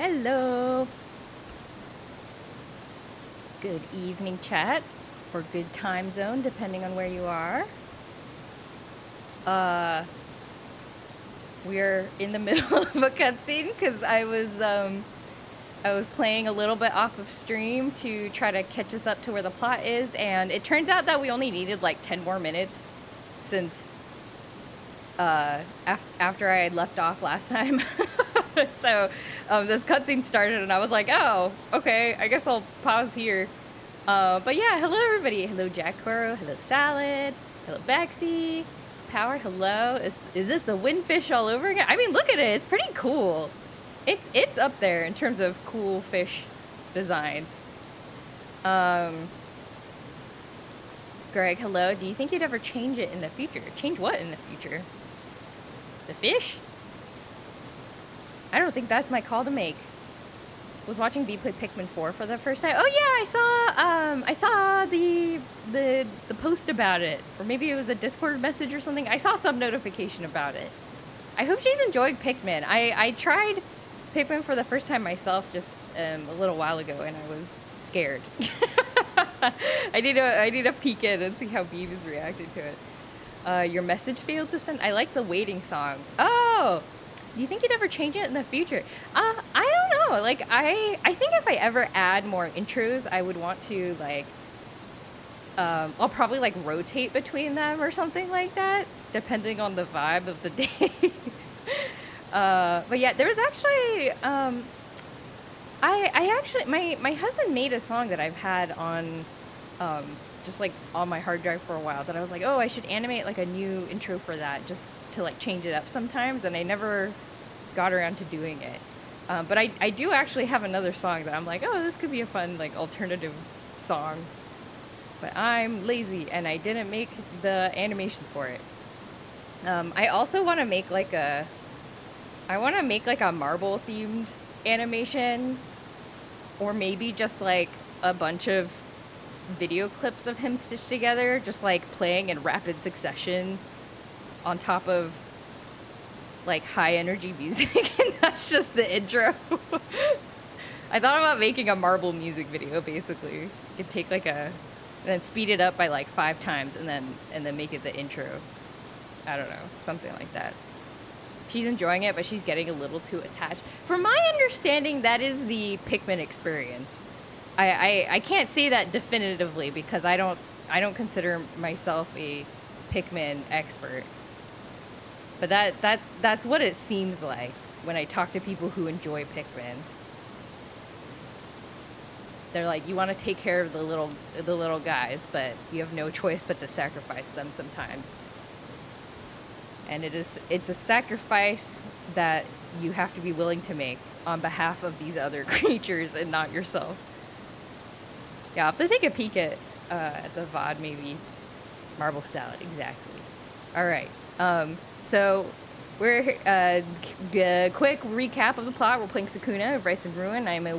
Hello. Good evening, chat, or good time zone, depending on where you are. Uh, we're in the middle of a cutscene because I was playing a little bit off of stream to try to catch us up to where the plot is, and it turns out that we only needed like 10 more minutes since after I had left off last time. So this cutscene started, and I was like, oh, okay, I guess I'll pause here. But yeah, hello everybody. Hello Jack Coro. Hello Salad. Hello Bexy. Power. Hello. Is this the windfish all over again? I mean, look at it. It's pretty cool. It's up there in terms of cool fish designs. Greg, hello. Do you think you'd ever change it in the future? Change what in the future? The fish? I don't think that's my call to make. Was watching B play Pikmin 4 for the first time. Oh yeah, I saw the post about it, or maybe it was a Discord message or something. I saw some notification about it. I hope she's enjoying Pikmin. I tried Pikmin for the first time myself just a little while ago, and I was scared. I need to peek in and see how Beeb is reacting to it. Your message failed to send. I like the waiting song. Oh. Do you think you'd ever change it in the future? I don't know. Like, I think if I ever add more intros, I would want to, like, I'll probably, like, rotate between them or something like that, depending on the vibe of the day. But yeah, there was actually, I actually, my husband made a song that I've had on, just, like, on my hard drive for a while that I was like, oh, I should animate, like, a new intro for that, just to like change it up sometimes, and I never got around to doing it. But I do actually have another song that I'm like, oh, this could be a fun like alternative song. But I'm lazy and I didn't make the animation for it. I also want to make like a marble themed animation, or maybe just like a bunch of video clips of him stitched together, just like playing in rapid succession on top of like high energy music, and that's just the intro. I thought about making a marble music video. Basically, you could take like and then speed it up by like 5 times, and then make it the intro. I don't know, something like that. She's enjoying it, but she's getting a little too attached. From my understanding, that is the Pikmin experience. I can't say that definitively because I don't consider myself a Pikmin expert. But that's what it seems like when I talk to people who enjoy Pikmin. They're like, you want to take care of the little guys, but you have no choice but to sacrifice them sometimes. And it's a sacrifice that you have to be willing to make on behalf of these other creatures and not yourself. Yeah, I'll have to take a peek at the VOD maybe. Marble salad, exactly. All right. So we're quick recap of the plot. We're playing Sakuna of Rice and Ruin. I'm a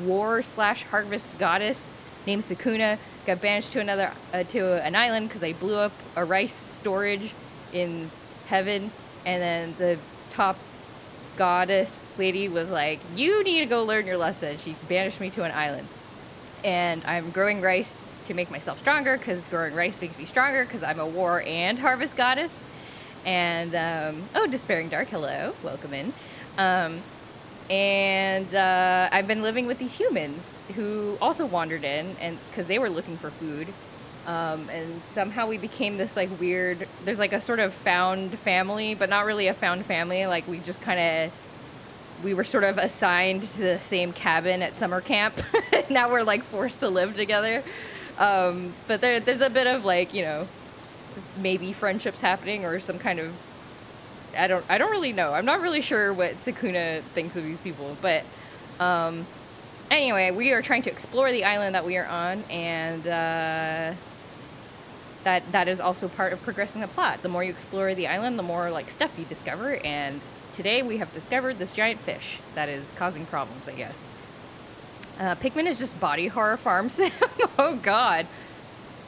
war/harvest goddess named Sakuna. Got banished to an island because I blew up a rice storage in heaven, and then the top goddess lady was like, "You need to go learn your lesson." She banished me to an island, and I'm growing rice to make myself stronger because growing rice makes me stronger because I'm a war and harvest goddess. And, oh, Despairing Dark, hello, welcome in. And I've been living with these humans who also wandered in, and because they were looking for food. And somehow we became this, like, weird, there's, like, a sort of found family, but not really a found family. Like, we just we were sort of assigned to the same cabin at summer camp. Now we're, like, forced to live together. But there's a bit of, like, you know, maybe friendships happening or some kind of, I don't really know. I'm not really sure what Sakuna thinks of these people, but anyway, we are trying to explore the island that we are on, and that is also part of progressing the plot. The more you explore the island, the more like stuff you discover, and today we have discovered this giant fish that is causing problems, I guess. Pikmin is just body horror farm sim. Oh god.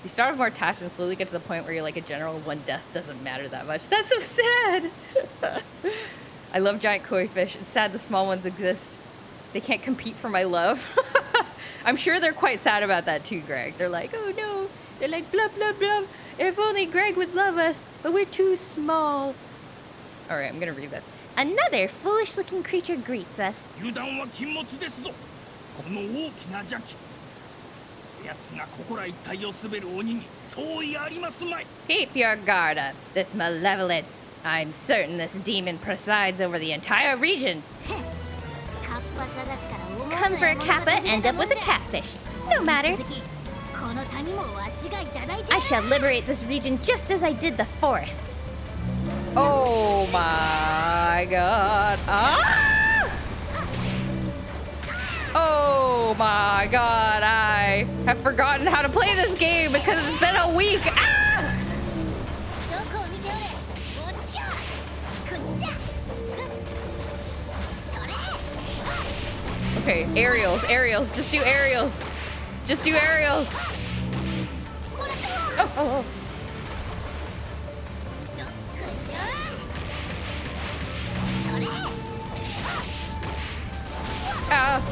You start off more attached and slowly get to the point where you're like a general, one death doesn't matter that much. That's so sad! I love giant koi fish. It's sad the small ones exist. They can't compete for my love. I'm sure they're quite sad about that too, Greg. They're like, oh no. They're like, blah, blah, blah. If only Greg would love us, but we're too small. All right, I'm going to read this. Another foolish-looking creature greets us. Keep your guard up, this malevolence. I'm certain this demon presides over the entire region. Come for a kappa, end up with a catfish. No matter. I shall liberate this region just as I did the forest. Oh my god. Ah! Oh my god, I have forgotten how to play this game because it's been a week. Ah! Okay, aerials, just do aerials. Just do aerials. Oh. Ah!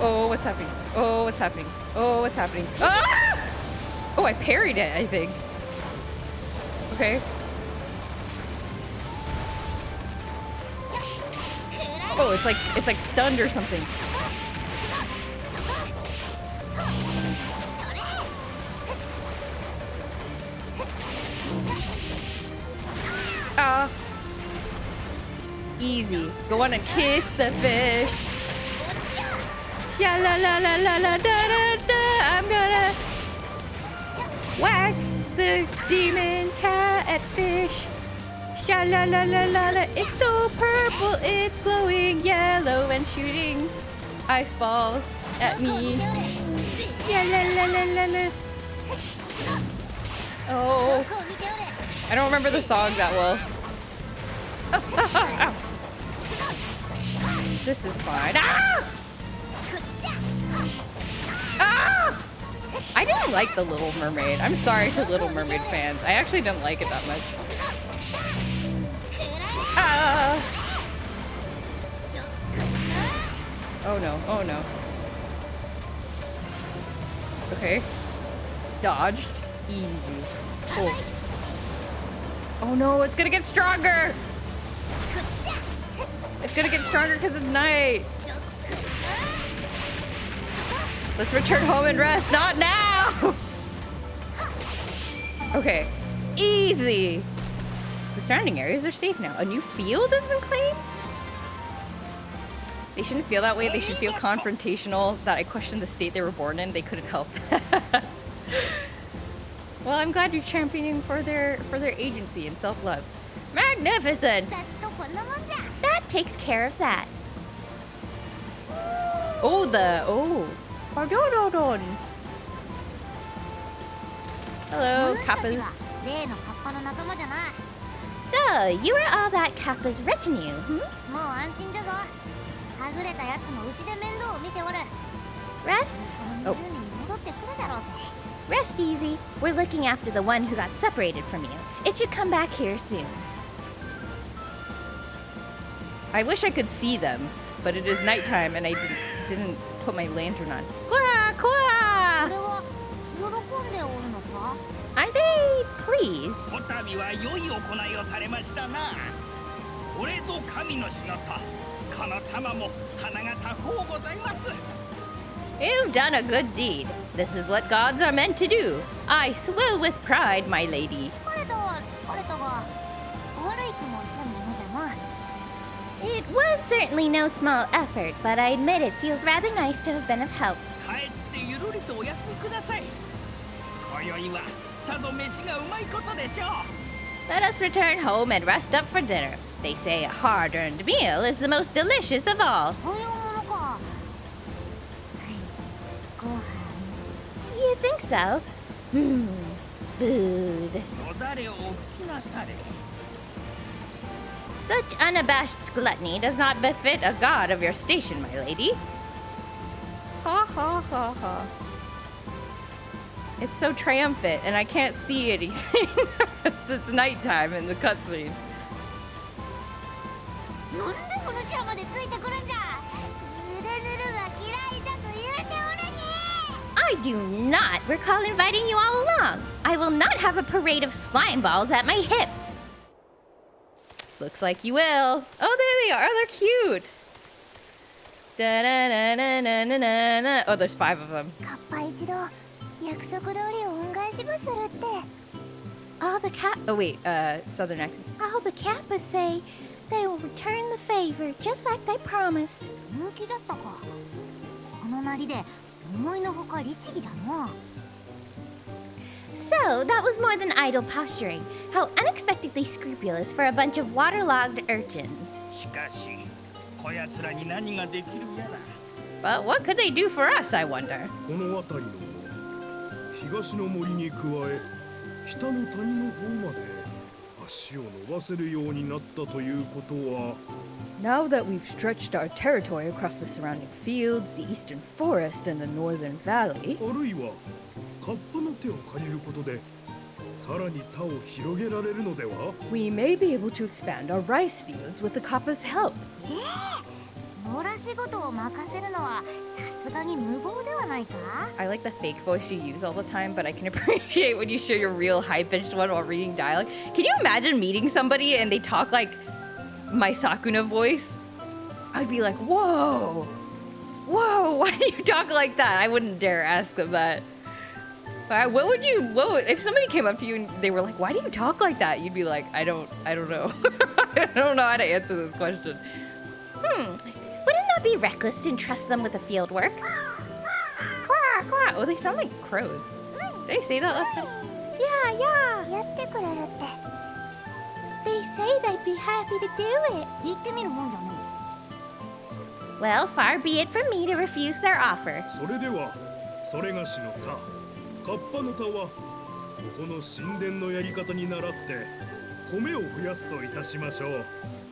Oh, what's happening? Oh, what's happening? Oh, what's happening? Ah! Oh, I parried it, I think. Okay. Oh, it's like stunned or something. Easy. Go on and kiss the fish. Sha la la la la la da da da. I'm gonna whack the demon catfish. Sha la la la la la. It's so purple, it's glowing yellow and shooting ice balls at me. Yeah la la la la la. Oh, I don't remember the song that well. Ow. This is fine. Ah! Ah! I didn't like The Little Mermaid. I'm sorry to Little Mermaid fans. I actually didn't like it that much. Ah! Oh no, oh no. Okay. Dodged. Easy. Cool. Oh no, it's gonna get stronger! It's gonna get stronger because it's night. Let's return home and rest. Not now! Okay. Easy! The surrounding areas are safe now. A new field has been claimed? They shouldn't feel that way. They should feel confrontational that I questioned the state they were born in. They couldn't help that. Well, I'm glad you're championing for their agency and self-love. Magnificent! That takes care of that. Oh. Pardon. Hello, kappas. So, you are all that kappa's retinue, hmm? Rest? Oh. Rest easy. We're looking after the one who got separated from you. It should come back here soon. I wish I could see them, but it is nighttime and I didn't put my lantern on. Kwa! Kwa! Are they pleased? You've done a good deed. This is what gods are meant to do. I swill with pride, my lady. It was certainly no small effort, but I admit it feels rather nice to have been of help. Let us return home and rest up for dinner. They say a hard-earned meal is the most delicious of all. You think so? Food. Such unabashed gluttony does not befit a god of your station, my lady. Ha ha ha ha. It's so triumphant, and I can't see anything. It's nighttime in the cutscene. なんでこの城までついてくるんじゃ。ぬるぬるは嫌いじゃと言うておるに。 I do not recall inviting you all along. I will not have a parade of slime balls at my hip. Looks like you will. Oh, there they are. They're cute. Da-na-na-na-na-na-na. Oh, there's 5 of them. カッパ一度約束通り恩返しばするって。 All the oh wait, southern accent. All the kappas say they will return the favor just like they promised. 本気じゃったか。このなりで思いのほか律儀じゃの。 So, that was more than idle posturing. How unexpectedly scrupulous for a bunch of waterlogged urchins. しかし、こやつらに何ができるやら。 But what could they do for us, I wonder? この辺りの東の森に加え北の谷の方まで足を伸ばせるようになったということは Now that we've stretched our territory across the surrounding fields, the eastern forest, and the northern valley, あるいはカッパの手を借りることでさらに他を広げられるのでは we may be able to expand our rice fields with the kappas' help. 野良仕事を任せるのはさすがに無謀ではないか。 I like the fake voice you use all the time, but I can appreciate when you share your real high-pitched one while reading dialogue. Can you imagine meeting somebody and they talk like my Sakuna voice? I'd be like, whoa, why do you talk like that? I wouldn't dare ask them that. If somebody came up to you and they were like, why do you talk like that? You'd be like, I don't know. I don't know how to answer this question. Would it not be reckless to entrust them with the field work? Quack, quack. Oh, they sound like crows. Did I say that last time? Yeah. やってくれるって。 They say they'd be happy to do it. 言ってみるもんじゃね。 Well, far be it from me to refuse their offer. それではそれがしの他カッパの他はここの神殿のやり方に倣って米を増やすといたしましょう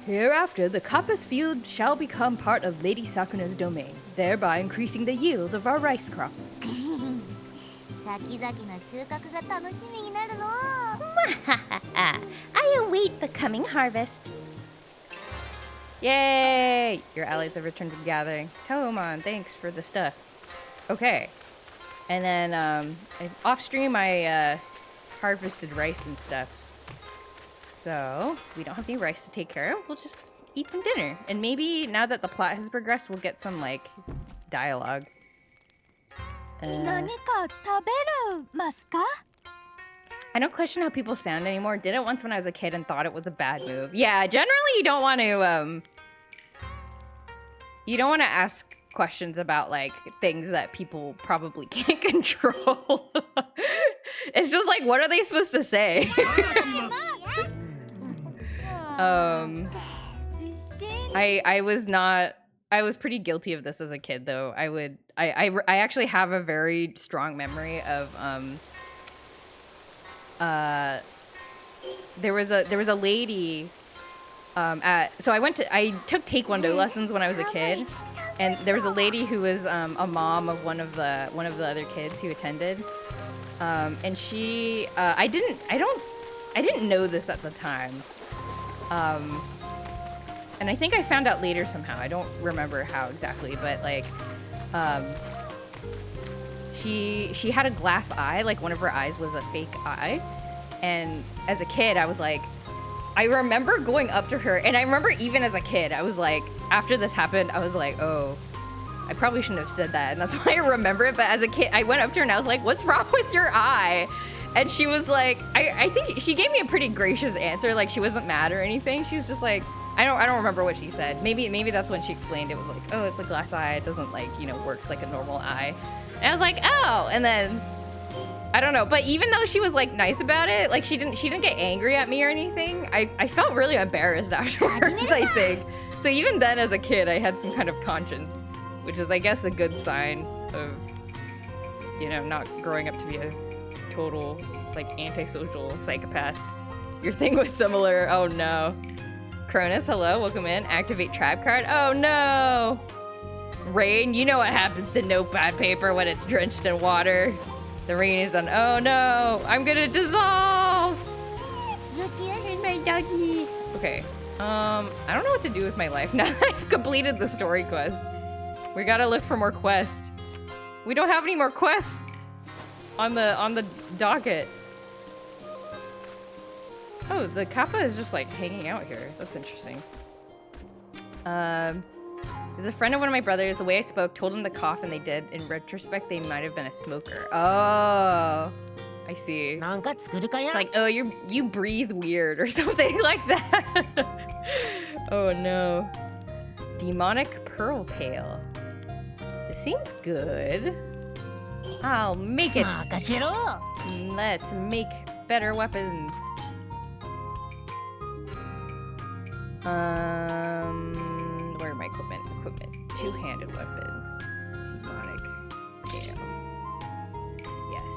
Hereafter, the kappas field shall become part of Lady Sakuna's domain, thereby increasing the yield of our rice crop. 先々の収穫が楽しみになるの。 I await the coming harvest. Yay! Your allies have returned to the gathering. Tohomon, thanks for the stuff. Okay. And then, off stream, I harvested rice and stuff. So, we don't have any rice to take care of. We'll just eat some dinner. And maybe, now that the plot has progressed, we'll get some, like, dialogue. 何か食べるますか? I don't question how people sound anymore. Did it once when I was a kid and thought it was a bad move. Yeah, generally you don't want to ask questions about like things that people probably can't control. It's just like, what are they supposed to say? I was pretty guilty of this as a kid though. I actually have a very strong memory of there was a lady so I took taekwondo lessons when I was a kid, and there was a lady who was a mom of one of the other kids who attended, and she I didn't know this at the time, and I think I found out later somehow. I don't remember how exactly, but like she had a glass eye, like one of her eyes was a fake eye. And as a kid, I was like, I remember going up to her, and I remember even as a kid, I was like, after this happened, I was like, oh, I probably shouldn't have said that, and that's why I remember it. But as a kid, I went up to her and I was like, what's wrong with your eye? And she was like, I think she gave me a pretty gracious answer, like she wasn't mad or anything. She was just like, I don't remember what she said. Maybe that's when she explained it was like, oh, it's a glass eye, it doesn't like, you know, work like a normal eye. And I was like, oh, and then I don't know, but even though she was like nice about it, like she didn't get angry at me or anything, I felt really embarrassed afterwards, I think. So even then as a kid, I had some kind of conscience, which is I guess a good sign of, you know, not growing up to be a total like antisocial psychopath. Your thing was similar. Oh no. Cronus, hello, welcome in. Activate trap card. Oh no. Rain, you know what happens to notepad paper when it's drenched in water. The rain is on. Oh no, I'm gonna dissolve. Yoshi, yoshi. My doggy. Okay. I don't know what to do with my life now that I've completed the story quest. We gotta look for more quests. We don't have any more quests on the docket. Oh, the kappa is just like hanging out here. That's interesting. There's a friend of one of my brothers. The way I spoke told him to cough, and they did. In retrospect, they might have been a smoker. Oh, I see. なんか作るかや It's like, oh, you breathe weird or something like that. Oh no. Demonic pearl pail. This seems good. I'll make it. 任せろ Let's make better weapons. Where are my equipment? Equipment. Two-handed weapon. Demonic pail. Yes.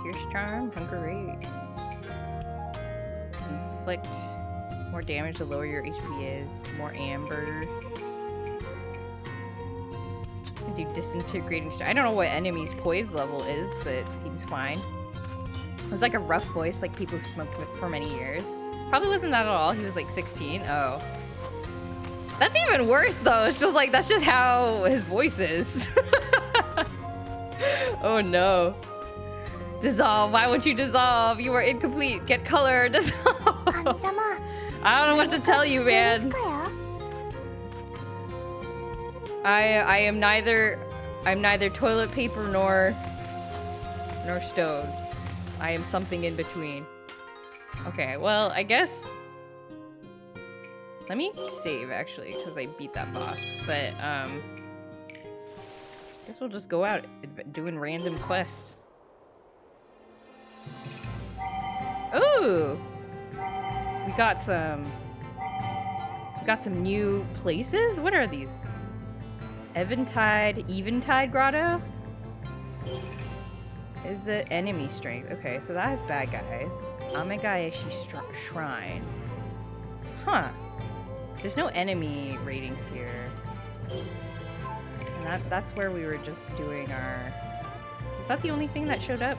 Pierce charm, hunger rate. Inflict more damage the lower your HP is. More amber. Do disintegrating strike. I don't know what enemy's poise level is, but it seems fine. It was like a rough voice, like people who smoked for many years. Probably wasn't that at all. He was like 16. Oh. That's even worse though. It's just like, that's just how his voice is. Oh no. Dissolve. Why won't you dissolve? You are incomplete. Get color. Dissolve. 神様 I don't know what to tell you, です man. かや I'm neither toilet paper nor stone. I am something in between. Okay, well, I guess let me save actually, because I beat that boss. But guess we'll just go out doing random quests. Ooh! We got some new places? What are these? Eventide Grotto? Is the enemy strength. Okay, so that has bad guys. Amegaeshi Shrine. Huh. There's no enemy ratings here. And that's where we were just doing our... Is that the only thing that showed up?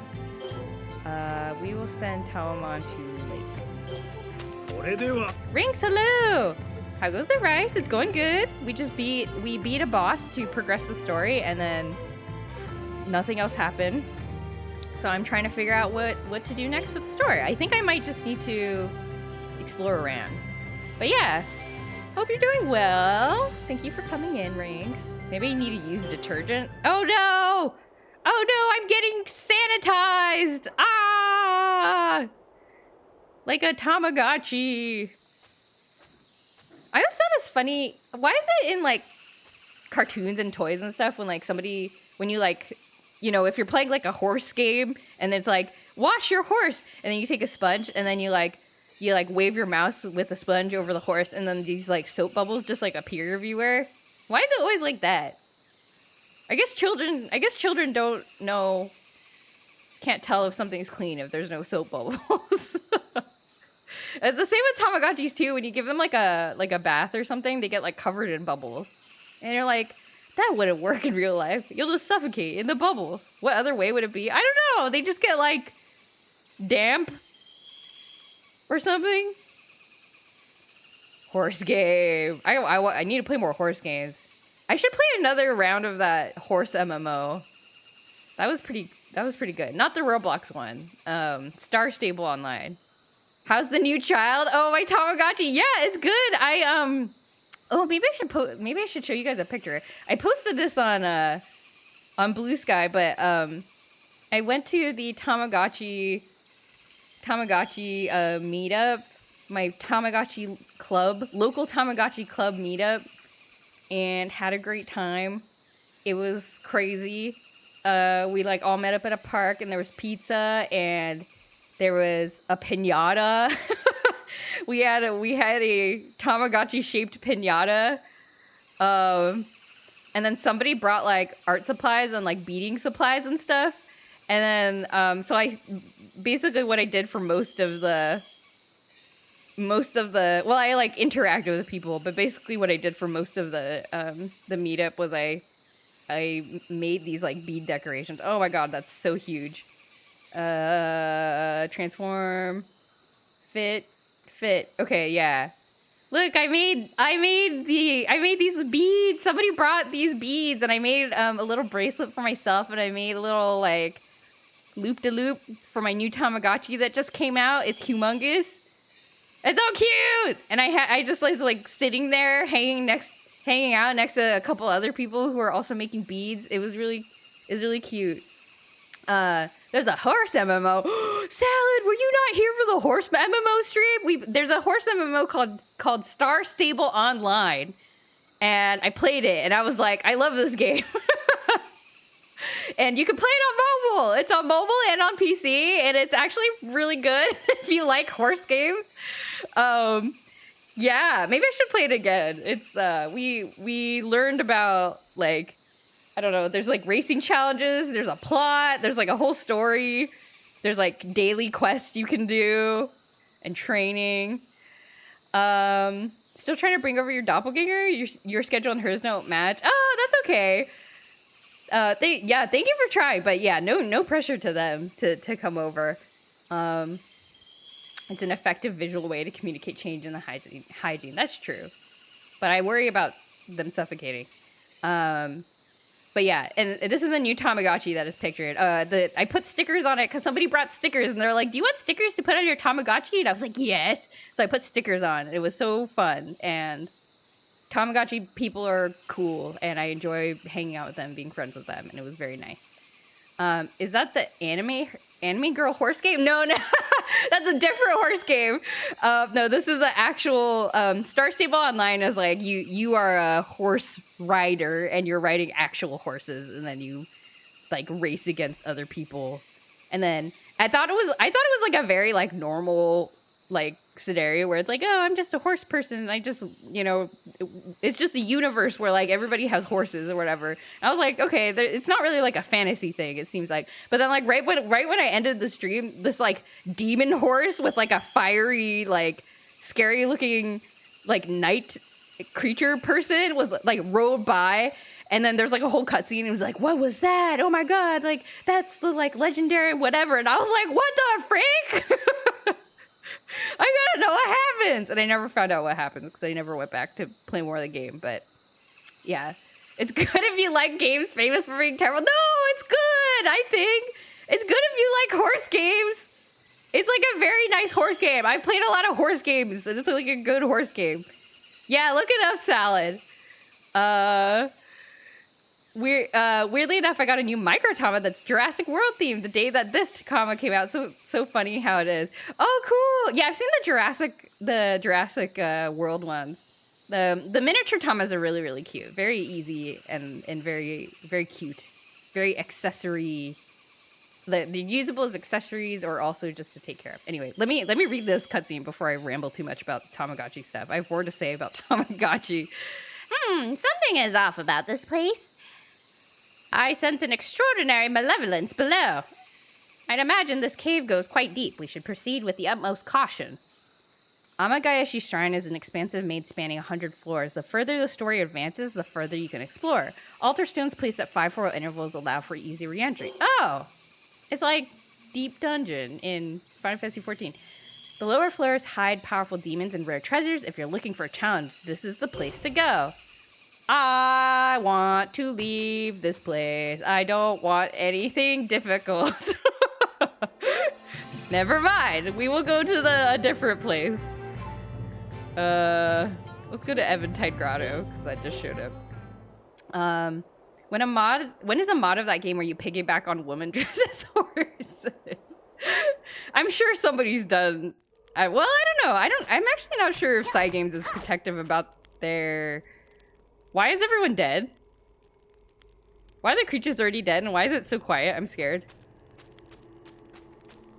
We will send Taomon to Lake. それでは Rinks, hello! How goes the rice? It's going good. We beat a boss to progress the story, and then nothing else happened. So I'm trying to figure out what to do next with the story. I think I might just need to explore around. But yeah, hope you're doing well. Thank you for coming in, Rinks. Maybe I need to use detergent. Oh no! Oh no, I'm getting sanitized! Ah! Like a Tamagotchi. I always thought it's funny. Why is it in like cartoons and toys and stuff when like somebody, when you like, you know, if you're playing like a horse game and it's like, wash your horse, and then you take a sponge and then you wave your mouse with the sponge over the horse, and then these like soap bubbles just like appear everywhere. Why is it always like that? I guess children don't know, can't tell if something's clean if there's no soap bubbles. It's the same with Tamagotchis too. When you give them like a bath or something, they get like covered in bubbles, and you're like, that wouldn't work in real life. You'll just suffocate in the bubbles. What other way would it be? I don't know. They just get like damp or something. Horse game. I need to play more horse games. I should play another round of that horse MMO. That was pretty good. Not the Roblox one. Star Stable Online. How's the new child? Oh, my Tamagotchi. Yeah, it's good. Oh, maybe I should show you guys a picture. I posted this on Blue Sky, but I went to the Tamagotchi meetup, my Tamagotchi club, local Tamagotchi club meetup, and had a great time. It was crazy. We like all met up at a park, and there was pizza, and there was a piñata. we had a Tamagotchi shaped piñata. And then somebody brought like art supplies and like beading supplies and stuff. And then so I basically what I did for most of the well, I like interacted with people, but basically what I did for most of the meetup was I I made these like bead decorations. Oh my god, that's so huge. Transform, fit. Okay, yeah. Look, I made these beads. Somebody brought these beads, and I made a little bracelet for myself, and I made a little like loop-de-loop for my new Tamagotchi that just came out. It's humongous. It's so cute. And I just like sitting there hanging out next to a couple other people who are also making beads. It was really cute. There's a horse MMO. Salad, were you not here for the horse MMO stream? There's a horse MMO called Star Stable Online, and I played it, and I was like, I love this game. And you can play it on mobile. It's on mobile and on PC, and it's actually really good if you like horse games. Yeah, maybe I should play it again. It's we learned about like, I don't know, there's like racing challenges, there's a plot, there's like a whole story, there's like daily quests you can do, and training. Still trying to bring over your doppelganger? Your schedule and hers don't match? Oh, that's okay. Thank you for trying, but yeah, no pressure to them to come over. It's an effective visual way to communicate change in the hygiene. That's true. But I worry about them suffocating. But yeah, and this is the new Tamagotchi that is pictured. I put stickers on it because somebody brought stickers, and they're like, do you want stickers to put on your Tamagotchi? And I was like, yes. So I put stickers on. It was so fun. And Tamagotchi people are cool, and I enjoy hanging out with them, being friends with them, and it was very nice. Is that the anime girl horse game? No, that's a different horse game. No, this is an actual Star Stable Online is like you are a horse rider, and you're riding actual horses, and then you like race against other people. And then I thought it was like a very like normal like scenario where it's like, oh, I'm just a horse person, and I just, you know, it's just a universe where like everybody has horses or whatever. And I was like, okay, it's not really like a fantasy thing, it seems like. But then like right when I ended the stream, this like demon horse with like a fiery like scary looking like night creature person was like rode by. And then there's like a whole cutscene. And it was like, what was that? Oh my god, like that's the like legendary whatever. And I was like, what the frick? I gotta know what happens. And I never found out what happens because I never went back to play more of the game. But yeah, it's good if you like games famous for being terrible. No, it's good, I think. It's good if you like horse games. It's like a very nice horse game. I've played a lot of horse games, and it's like a good horse game. Yeah, look it up, Salad. Weirdly enough, I got a new micro-tama that's Jurassic World themed the day that this comma came out. So funny how it is. Oh, cool. Yeah, I've seen the Jurassic World ones. The miniature tamas are really, really cute. Very easy and very, very cute. Very accessory. They're usable as accessories or also just to take care of. Anyway, let me read this cutscene before I ramble too much about Tamagotchi stuff. I have more to say about Tamagotchi. Something is off about this place. I sense an extraordinary malevolence below. I'd imagine this cave goes quite deep. We should proceed with the utmost caution. Amagayashi Shrine is an expansive maze spanning 100 floors. The further the story advances, the further you can explore. Altar stones placed at 5-4 intervals allow for easy re-entry. Oh! It's like Deep Dungeon in Final Fantasy XIV. The lower floors hide powerful demons and rare treasures. If you're looking for a challenge, this is the place to go. I want to leave this place. I don't want anything difficult. Never mind. We will go to a different place. Let's go to Eventide Grotto, because I just showed up. When is a mod of that game where you piggyback on women dressed as horses? I'm sure somebody's done. I don't know. I'm actually not sure if Cygames is protective about their. Why is everyone dead? Why are the creatures already dead, and why is it so quiet? I'm scared.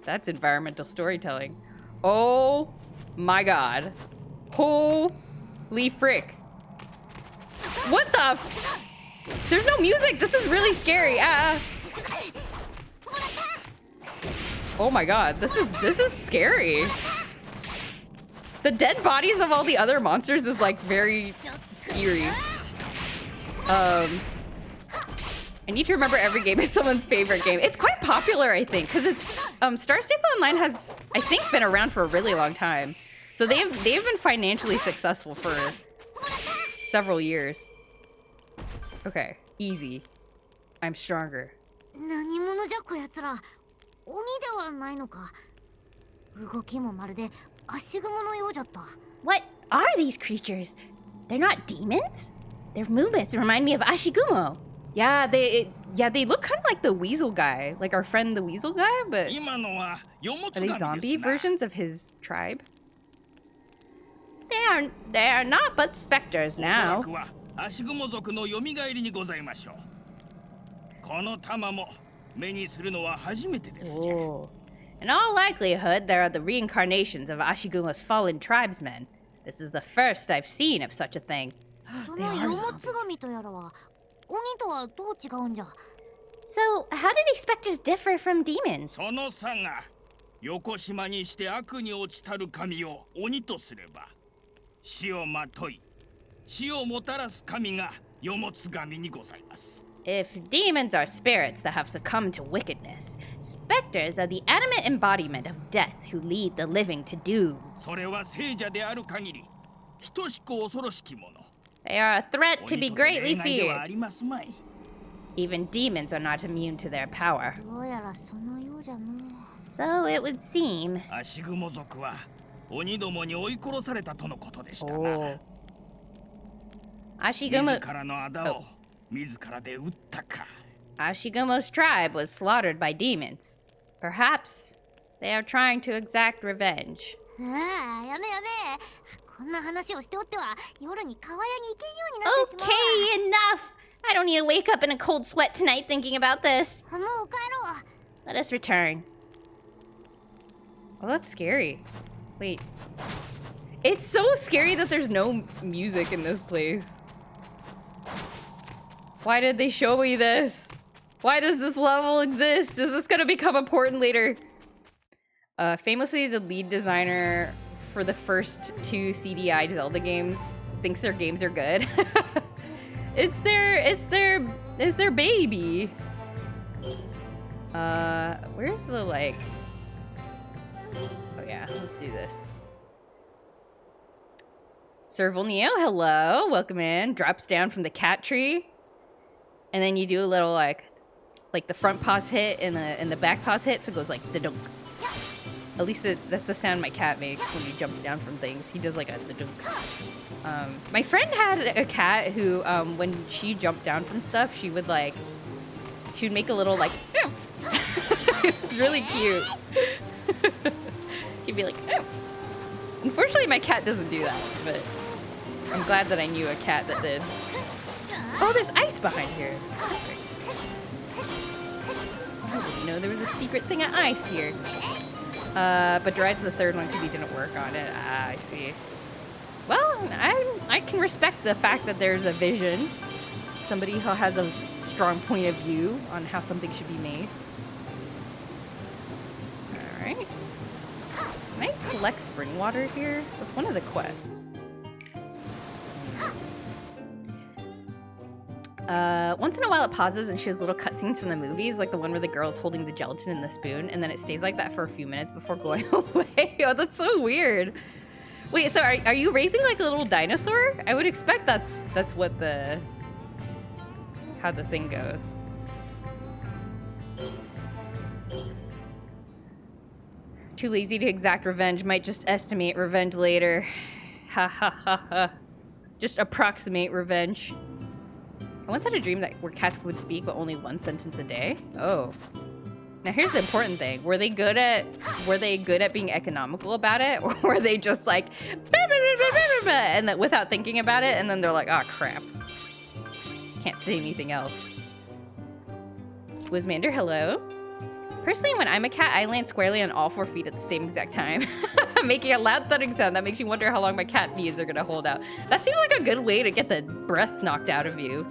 That's environmental storytelling. Oh my god. Holy frick. What the There's no music! This is really scary! Oh my god, this is scary. The dead bodies of all the other monsters is like very eerie. I need to remember every game is someone's favorite game. It's quite popular, I think, because it's Star Stable Online has, I think, been around for a really long time. So they've been financially successful for several years. Okay, easy. I'm stronger. 何者じゃこやつら。鬼ではないのか。動きもまるで足雲のようじゃった。 What are these creatures? They're not demons? Their movements remind me of Ashigumo. Yeah, they look kind of like the Weasel guy, like our friend the Weasel guy, but 今のはよもつ are they 神 zombie ですな。 versions of his tribe? They are not but specters おそら now. くは足雲族の蘇りにございましょう。この玉も目にするのは初めてですじゃ。 Oh. In all likelihood, they are the reincarnations of Ashigumo's fallen tribesmen. This is the first I've seen of such a thing. そのよもつ神とやらは鬼とはどう違うんじゃ。 So, how do these specters differ from demons? その差が横島にして悪に落ちたる神を鬼とすれば死をまとい死をもたらす神がよもつ神にございます。 If demons are spirits that have succumbed to wickedness, specters are the animate embodiment of death who lead the living to doom. それは聖者である限り等しく恐ろしきもの。 They are a threat to be 鬼とて greatly 例外ではあ feared. りますまい。 Even demons are not immune to their power. どうやらそのようじゃの。 So it would seem. 足雲族は鬼どもに追い殺されたとのことでしたな。 Oh. 自 Ashigumo, らの仇を自らで撃ったか。 Ashigumo's tribe was slaughtered by demons. Perhaps they are trying to exact revenge. ああ、やめやめ。こんな話をしておっては夜に川屋に行けんようになってしまうわ。 Okay, enough! I don't need to wake up in a cold sweat tonight thinking about this. もう帰ろう。 Let us return. Oh, that's scary. Wait. It's so scary that there's no music in this place. Why did they show me this? Why does this level exist? Is this gonna become important later? Famously, the lead designer for the first two CDI Zelda games thinks their games are good. It's their baby. Where's the like? Oh yeah, let's do this. Sir Volneo, hello, welcome in. Drops down from the cat tree, and then you do a little like the front paws hit and the back paws hit, so it goes like the dunk. At least that's the sound my cat makes when he jumps down from things. He does like a the dunk. My friend had a cat who, when she jumped down from stuff, she would make a little like. It's really cute. She'd be like. Unfortunately, my cat doesn't do that, but I'm glad that I knew a cat that did. Oh, there's ice behind here. I didn't know there was a secret thing of ice here. But Dryad's the third one because he didn't work on it. Ah, I see. Well, I can respect the fact that there's a vision. Somebody who has a strong point of view on how something should be made. Alright. Can I collect spring water here? That's one of the quests. Once in a while it pauses and shows little cutscenes from the movies, like the one where the girl's holding the gelatin in the spoon, and then it stays like that for a few minutes before going away. Oh, that's so weird. Wait, so are you raising like a little dinosaur? I would expect that's what how the thing goes. Too lazy to exact revenge, might just estimate revenge later. Ha ha ha ha. Just approximate revenge. I once had a dream where Casca would speak, but only one sentence a day. Oh. Now here's the important thing. Were they good at being economical about it? Or were they just like, and that without thinking about it, and then they're like, oh crap. Can't say anything else. Wizmander, hello. Personally, when I'm a cat, I land squarely on all 4 feet at the same exact time, making a loud thudding sound that makes you wonder how long my cat knees are gonna hold out. That seems like a good way to get the breath knocked out of you.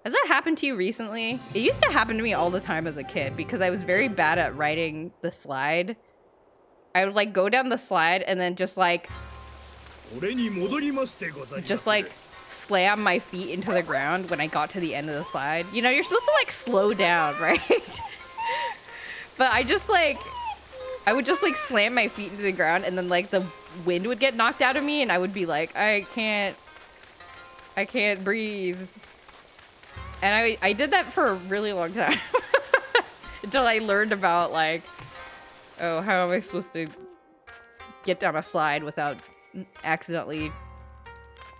Has that happened to you recently? It used to happen to me all the time as a kid because I was very bad at riding the slide. I would like go down the slide and then just like slam my feet into the ground when I got to the end of the slide. You know, you're supposed to like slow down, right? But I would just like slam my feet into the ground, and then like the wind would get knocked out of me, and I would be like, I can't breathe. And I did that for a really long time. Until I learned about like, oh, how am I supposed to get down a slide without accidentally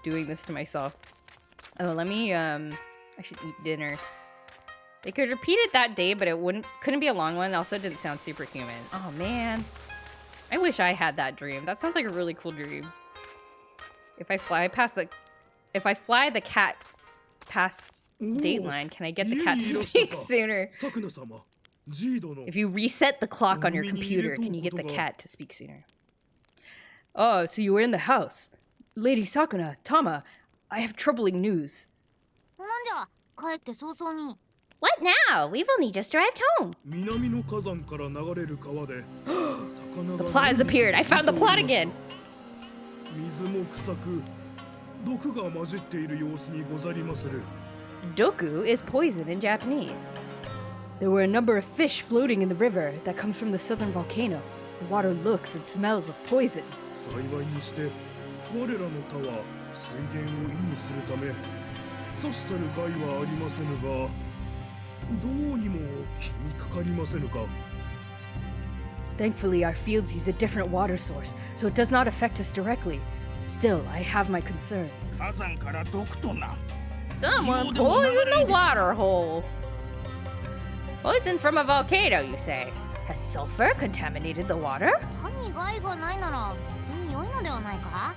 doing this to myself. Oh, let me, I should eat dinner. They could repeat it that day, but couldn't be a long one. Also, it didn't sound super human. Oh, man. I wish I had that dream. That sounds like a really cool dream. If I fly the cat past Dateline, can I get the cat to speak sooner? If you reset the clock on your computer, can you get the cat to speak sooner? Oh, so you were in the house. Lady Sakuna, Tama, I have troubling news. なんじゃ帰って早々に What now? We've only just arrived home. The plot has appeared. I found the plot again. Doku is poison in Japanese. There were a number of fish floating in the river that comes from the southern volcano. The water looks and smells of poison. Thankfully, our fields use a different water source, so it does not affect us directly. Still, I have my concerns. 火山から毒とな。 Someone poisoned the water hole. Poison from a volcano, you say? Has sulfur contaminated the water? 単に害がないなら別に良いのではないか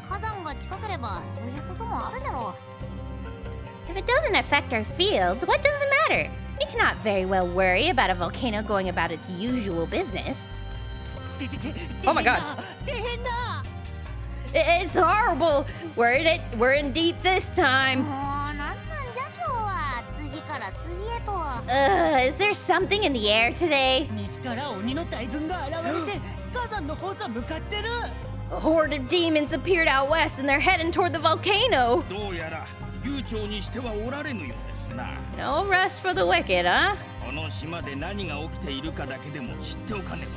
火山が近ければそういうこともあるだろう If it doesn't affect our fields, what does it matter? We cannot very well worry about a volcano going about its usual business. Oh my god. It's horrible. We're in deep this もう time. なんなんじゃ今日は次から次へと Is there something in the air today? 西から鬼の大群が現れて火山の方さ向かってる A horde of demons appeared out west and they're heading toward the volcano. どうやら悠長にしてはおられぬようですな。 No rest for the wicked, huh? この島で何が起きているかだけでも知っておかね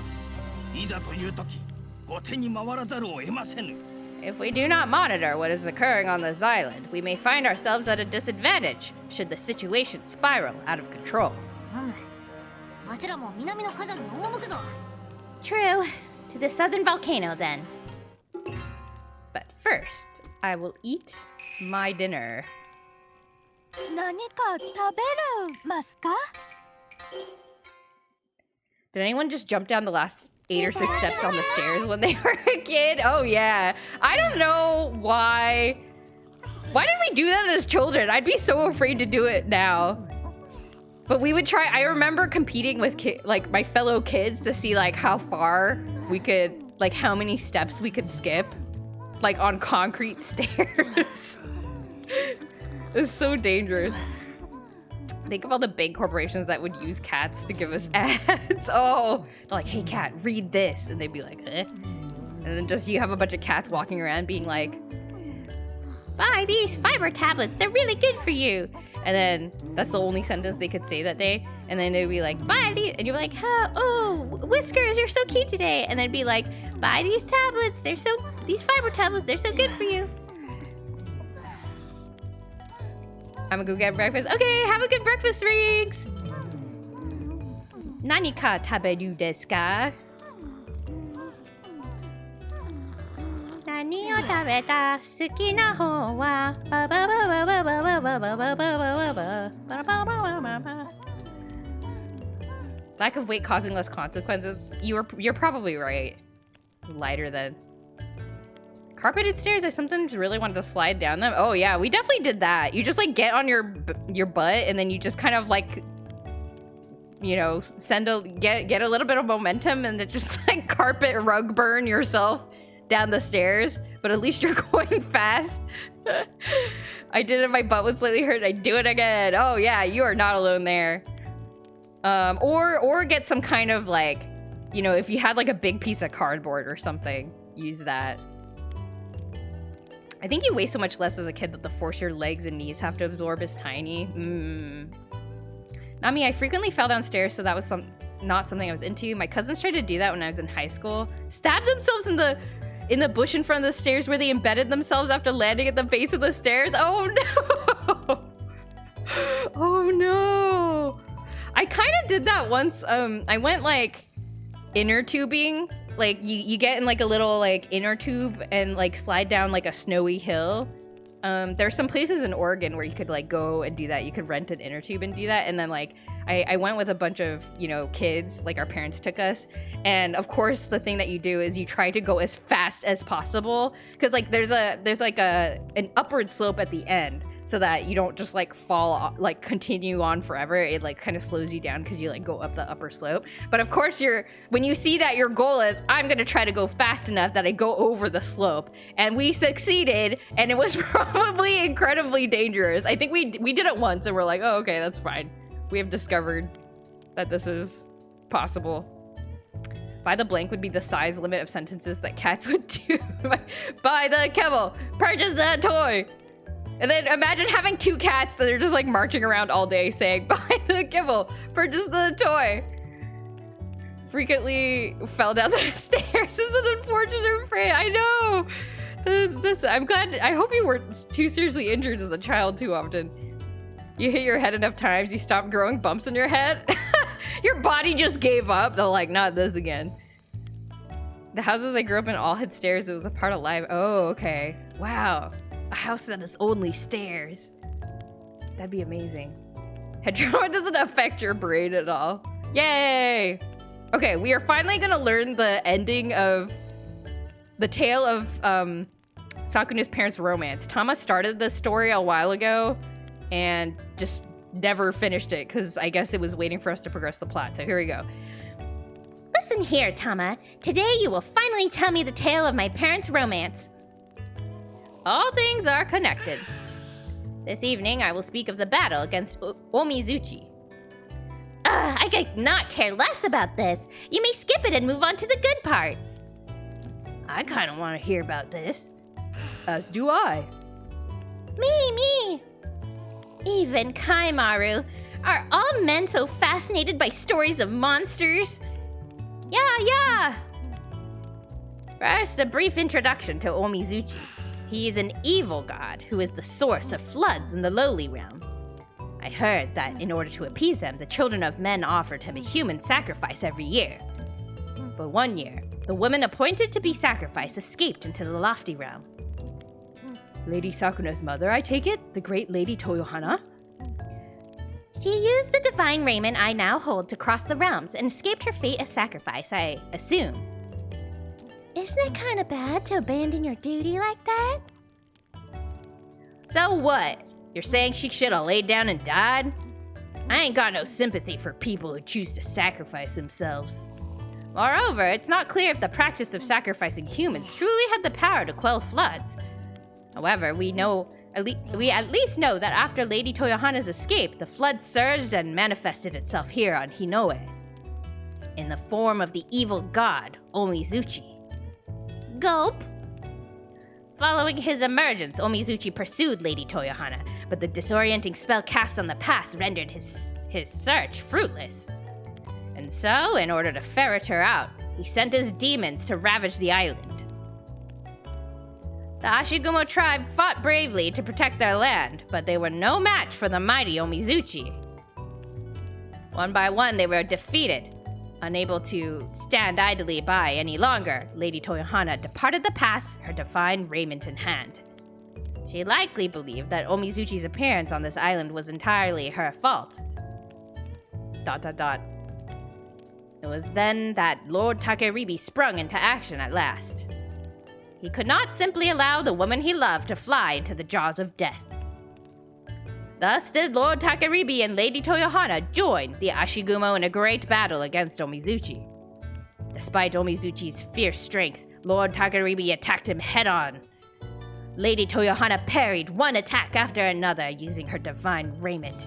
ば。いざという時、後手に回らざるを得ませぬ。 If we do not monitor what is occurring on this island, we may find ourselves at a disadvantage should the situation spiral out of control. わしらも南の火山に赴くぞ True. To the southern volcano, then. But first, I will eat my dinner. 何か食べるますか Did anyone just jump down the last 8 or 6 steps on the stairs when they were a kid? Oh yeah. I don't know why. Why did we do that as children? I'd be so afraid to do it now. But we would try. I remember competing with like my fellow kids to see like how far we could, like how many steps we could skip, like on concrete stairs. It's so dangerous. Think of all the big corporations that would use cats to give us ads. Oh, they're like, hey cat, read this. And they'd be like, eh? And then just you have a bunch of cats walking around being like, Buy these fiber tablets. They're really good for you. and then that's the only sentence they could say that day. And then they'd be like, buy these. And you're like, huh, oh, Whiskers, you're so cute today. And then be like, buy these tablets. These fiber tablets, they're so good for you. I'm gonna go get breakfast. Okay, have a good breakfast, Riggs. Nani ka taberu desu ka? Nani o tabeta suki na hou wa ba ba ba ba ba ba ba ba ba ba ba ba ba ba ba. Lack of weight causing less consequences. You're probably right. Lighter than carpeted stairs. I sometimes really wanted to slide down them. Oh yeah, we definitely did that. You just like get on your butt and then you just kind of like, you know, get a little bit of momentum and then just like carpet rug burn yourself down the stairs. But at least you're going fast. I did it. My butt would slightly hurt. I do it again. Oh yeah, you are not alone there. Or get some kind of like, you know, if you had like a big piece of cardboard or something, use that. I think you weigh so much less as a kid that the force your legs and knees have to absorb is tiny. Not me, I frequently fell downstairs, so that was not something I was into. My cousins tried to do that when I was in high school. Stabbed themselves in the bush in front of the stairs where they embedded themselves after landing at the base of the stairs. Oh no! Oh no! I kind of did that once. I went like inner tubing. Like you get in like a little like inner tube and like slide down like a snowy hill. There's some places in Oregon where you could like go and do that. You could rent an inner tube and do that. And then like I went with a bunch of, you know, kids, like our parents took us. And of course the thing that you do is you try to go as fast as possible. Cause like there's like an upward slope at the end so that you don't just like fall, like continue on forever. It like kind of slows you down because you like go up the upper slope. But of course when you see that your goal is, I'm gonna try to go fast enough that I go over the slope. And we succeeded, and it was probably incredibly dangerous. I think we did it once and we're like, oh, okay, that's fine. We have discovered that this is possible. Buy the blank would be the size limit of sentences that cats would do. Buy the kibble, purchase the toy. And then imagine having 2 cats that are just like marching around all day saying, buy the kibble, purchase the toy. Frequently fell down the stairs is an unfortunate phrase. I know. I'm glad. I hope you weren't too seriously injured as a child too often. You hit your head enough times, you stopped growing bumps in your head. Your body just gave up. They're like, not this again. The houses I grew up in all had stairs. It was a part of life. Oh, okay. Wow. A house that has only stairs. That'd be amazing. Head trauma doesn't affect your brain at all. Yay! Okay, we are finally gonna learn the ending of the tale of Sakuna's parents' romance. Tama started this story a while ago and just never finished it because I guess it was waiting for us to progress the plot. So here we go. Listen here, Tama. Today you will finally tell me the tale of my parents' romance. All things are connected. This evening, I will speak of the battle against Omizuchi. I could not care less about this. You may skip it and move on to the good part. I kind of want to hear about this. As do I. Me. Even Kaimaru. Are all men so fascinated by stories of monsters? Yeah. First, a brief introduction to Omizuchi. He is an evil god who is the source of floods in the lowly realm. I heard that in order to appease him, the children of men offered him a human sacrifice every year. But one year, the woman appointed to be sacrificed escaped into the lofty realm. Lady Sakuna's mother, I take it? The great Lady Toyohana? She used the divine raiment I now hold to cross the realms and escaped her fate as sacrifice, I assume. Isn't it kind of bad to abandon your duty like that? So what? You're saying she should have laid down and died? I ain't got no sympathy for people who choose to sacrifice themselves. Moreover, it's not clear if the practice of sacrificing humans truly had the power to quell floods. However, we at least know that after Lady Toyohana's escape, the flood surged and manifested itself here on Hinoe, in the form of the evil god, Omizuchi. Gulp. Following his emergence, Omizuchi pursued Lady Toyohana, but the disorienting spell cast on the pass rendered his search fruitless. And so, in order to ferret her out, he sent his demons to ravage the island. The Ashigumo tribe fought bravely to protect their land, but they were no match for the mighty Omizuchi. One by one, they were defeated. Unable to stand idly by any longer, Lady Toyohana departed the pass, her divine raiment in hand. She likely believed that Omizuchi's appearance on this island was entirely her fault. ... It was then that Lord Takeribi sprung into action at last. He could not simply allow the woman he loved to fly into the jaws of death. Thus did Lord Takeribi and Lady Toyohana join the Ashigumo in a great battle against Omizuchi. Despite Omizuchi's fierce strength, Lord Takeribi attacked him head-on. Lady Toyohana parried one attack after another using her divine raiment,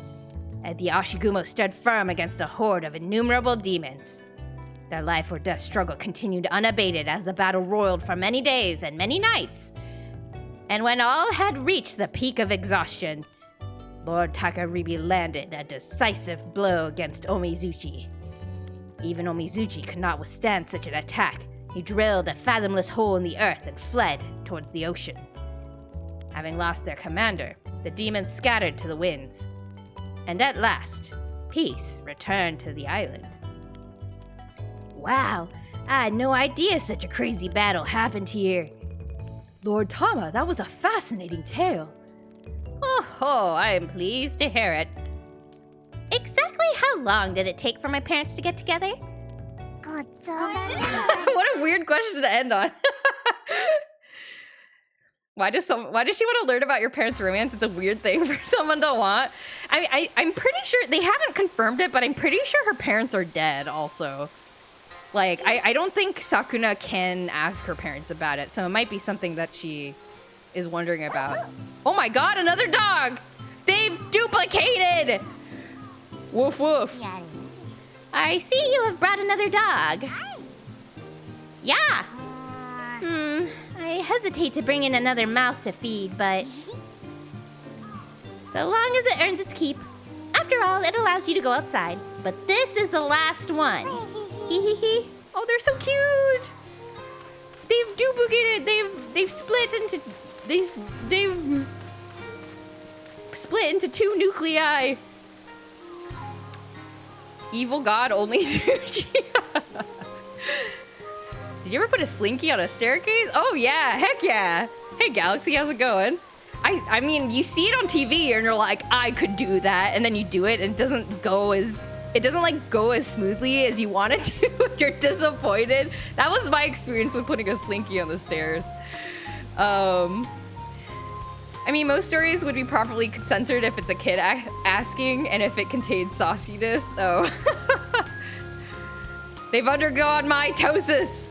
and the Ashigumo stood firm against a horde of innumerable demons. Their life or death struggle continued unabated as the battle roiled for many days and many nights. And when all had reached the peak of exhaustion, Lord Takaribi landed a decisive blow against Omizuchi. Even Omizuchi could not withstand such an attack. He drilled a fathomless hole in the earth and fled towards the ocean. Having lost their commander, the demons scattered to the winds. And at last, peace returned to the island. Wow, I had no idea such a crazy battle happened here. Lord Tama, that was a fascinating tale. Oh, I am pleased to hear it. Exactly how long did it take for my parents to get together? ごちそうさま What a weird question to end on. Why does she want to learn about your parents' romance? It's a weird thing for someone to want. I'm pretty sure they haven't confirmed it, but I'm pretty sure her parents are dead also. Like, I don't think Sakuna can ask her parents about it, so it might be something that she is wondering about. Oh my god, another dog! They've duplicated! Woof woof. やる I see you have brought another dog. Yeah. あ I hesitate to bring in another mouth to feed, but so long as it earns its keep. After all, it allows you to go outside. But this is the last one. Hee hee hee. Oh, they're so cute! They've duplicated, they've split into they've split into 2 nuclei. Evil god only sushi. Did you ever put a slinky on a staircase? Oh yeah, heck yeah. Hey Galaxy, how's it going? I mean, you see it on TV and you're like, I could do that, and then you do it and it doesn't like go as smoothly as you want it to. You're disappointed. That was my experience with putting a slinky on the stairs. I mean, most stories would be properly censored if it's a kid asking and if it contains sauciness. Oh. They've undergone mitosis.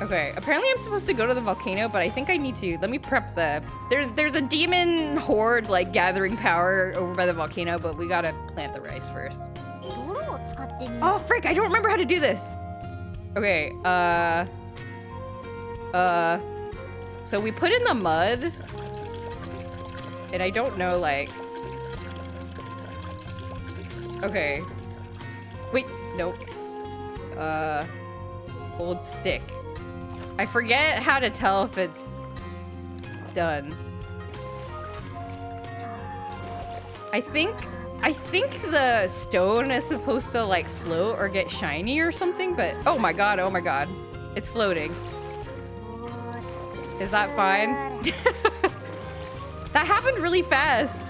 Okay, apparently I'm supposed to go to the volcano, but I think I need to. Let me prep there's a demon horde like gathering power over by the volcano, but we gotta plant the rice first. 泥を使ってみよ Oh frick, I don't remember how to do this. Okay, so we put in the mud, and I don't know, like, okay, wait, nope, hold stick. I forget how to tell if it's done. I think the stone is supposed to like float or get shiny or something, but oh my god, it's floating. う Is that fine? That happened really fast.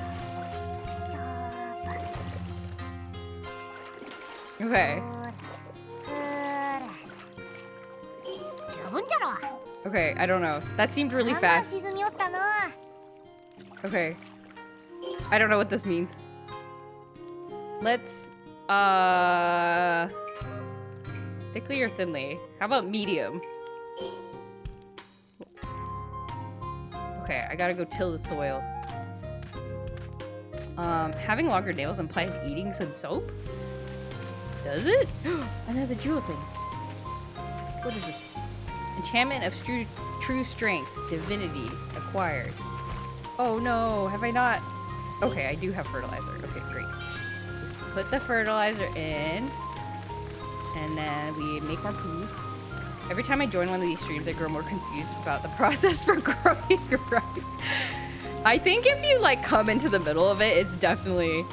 Okay. 十分じゃろ Okay, I don't know. That seemed really だんだん fast. 沈みよったな Okay. I don't know what this means. Let's, thickly or thinly? How about medium? Okay, I gotta go till the soil. Having longer nails implies eating some soap? Does it? Another jewel thing. What is this? Enchantment of true strength. Divinity. Acquired. Oh no, have I not? Okay, I do have fertilizer. Okay, great. Just put the fertilizer in. And then we make more poo. Every time I join one of these streams, I grow more confused about the process for growing rice. I think if you like come into the middle of it, it's definitely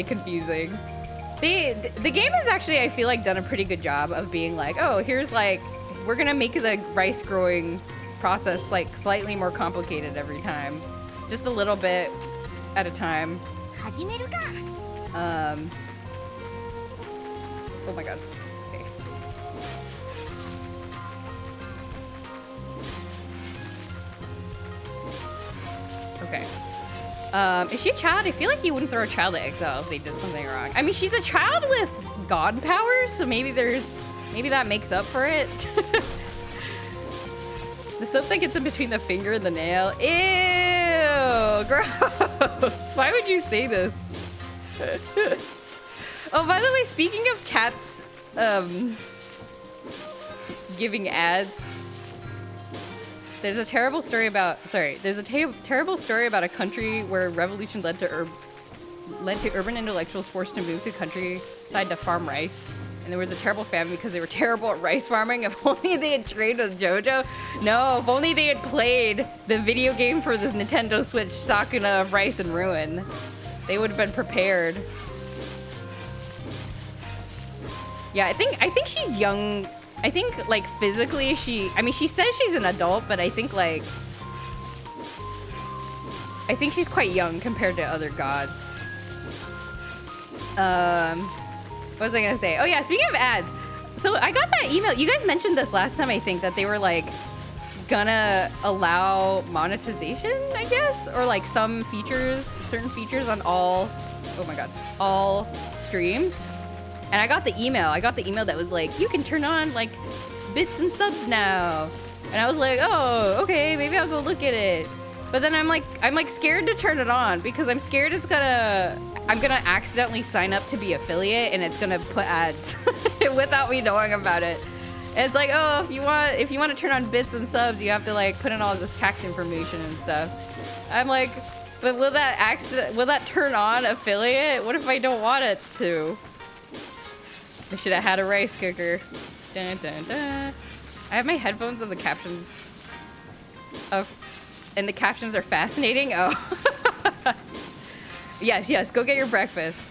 confusing. The game has actually, I feel like, done a pretty good job of being like, oh, here's like, we're gonna make the rice growing process like slightly more complicated every time. Just a little bit at a time. 始めるか Oh my god. Okay. Okay. Is she a child? I feel like you wouldn't throw a child to exile if they did something wrong. I mean, she's a child with god powers, so maybe that makes up for it. The soap that gets in between the finger and the nail. Ew, gross. Why would you say this? Oh, by the way, speaking of cats, giving ads, There's a terrible story about terrible story about a country where revolution led to urban intellectuals forced to move to countryside to farm rice. And there was a terrible famine because they were terrible at rice farming. If only they had trained with JoJo. No, if only they had played the video game for the Nintendo Switch, Sakuna of Rice and Ruin. They would have been prepared. Yeah, I think she's young. I think, like, physically she says she's an adult, but I think, like, she's quite young compared to other gods. What was I gonna say? Oh yeah, speaking of ads. So I got that email. You guys mentioned this last time, I think, that they were, like, gonna allow monetization, I guess? Or, like, some features, certain features on all, oh my god, all streams. And I got the email that was like, you can turn on, like, bits and subs now. And I was like, oh, okay, maybe I'll go look at it. But then I'm like scared to turn it on because I'm scared I'm gonna accidentally sign up to be affiliate and it's gonna put ads without me knowing about it. And it's like, oh, if you want to turn on bits and subs, you have to, like, put in all this tax information and stuff. I'm like, but will that turn on affiliate? What if I don't want it to? I should have had a rice cooker. Dun, dun, dun. I have my headphones and the captions and the captions are fascinating. Oh. Yes, go get your breakfast.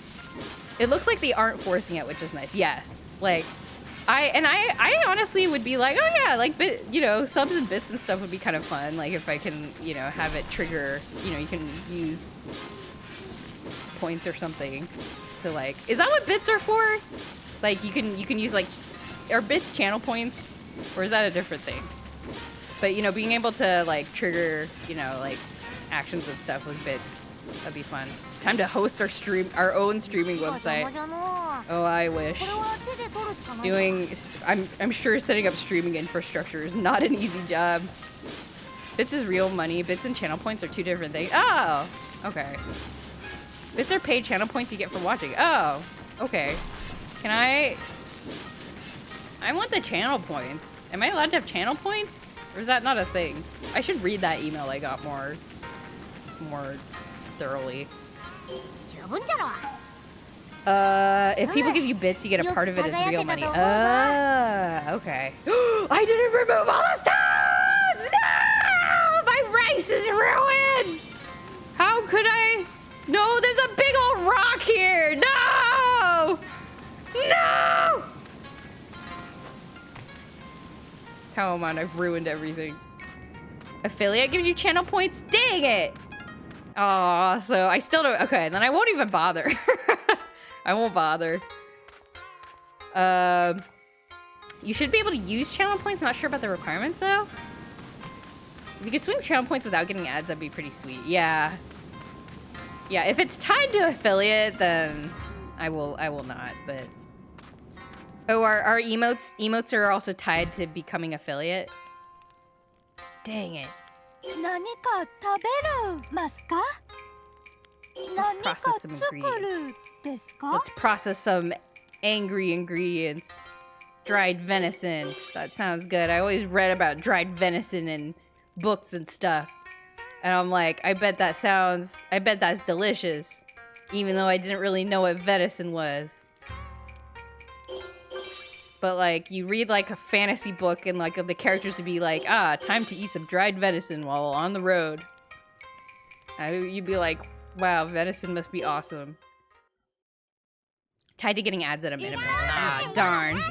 It looks like they aren't forcing it, which is nice. Yes. Like, I honestly would be like, oh yeah, like, subs and bits and stuff would be kind of fun. Like, if I can, have it trigger, you can use points or something to, like, is that what bits are for? Like, you can use, like, are bits channel points? Or is that a different thing? But, being able to, like, trigger, like, actions and stuff with bits, that'd be fun. Time to host our own streaming website. Oh, I wish. I'm sure setting up streaming infrastructure is not an easy job. Bits is real money. Bits and channel points are two different things. Oh, okay. Bits are paid channel points you get for watching. Oh, okay. Can I want the channel points. Am I allowed to have channel points? Or is that not a thing? I should read that email I got more thoroughly. If people give you bits, you get a part of it as real money. Okay. I didn't remove all the stones! No! My rice is ruined! How could I? No, there's a big old rock here! No! No! Come on, I've ruined everything. Affiliate gives you channel points? Dang it! Aw, so I still don't... Okay, then I won't even bother. I won't bother. You should be able to use channel points. Not sure about the requirements, though. If you could swing channel points without getting ads, that'd be pretty sweet. Yeah. Yeah, if it's tied to affiliate, then I will not, but... Oh, our emotes are also tied to becoming affiliate? Dang it. Let's process some ingredients. Let's process some angry ingredients. Dried venison. That sounds good. I always read about dried venison in books and stuff. And I'm like, I bet that's delicious. Even though I didn't really know what venison was. But, like, you read, like, a fantasy book and, like, the characters would be like, time to eat some dried venison while on the road. You'd be like, wow, venison must be awesome. Tied to getting ads at a minimum. Ah, darn.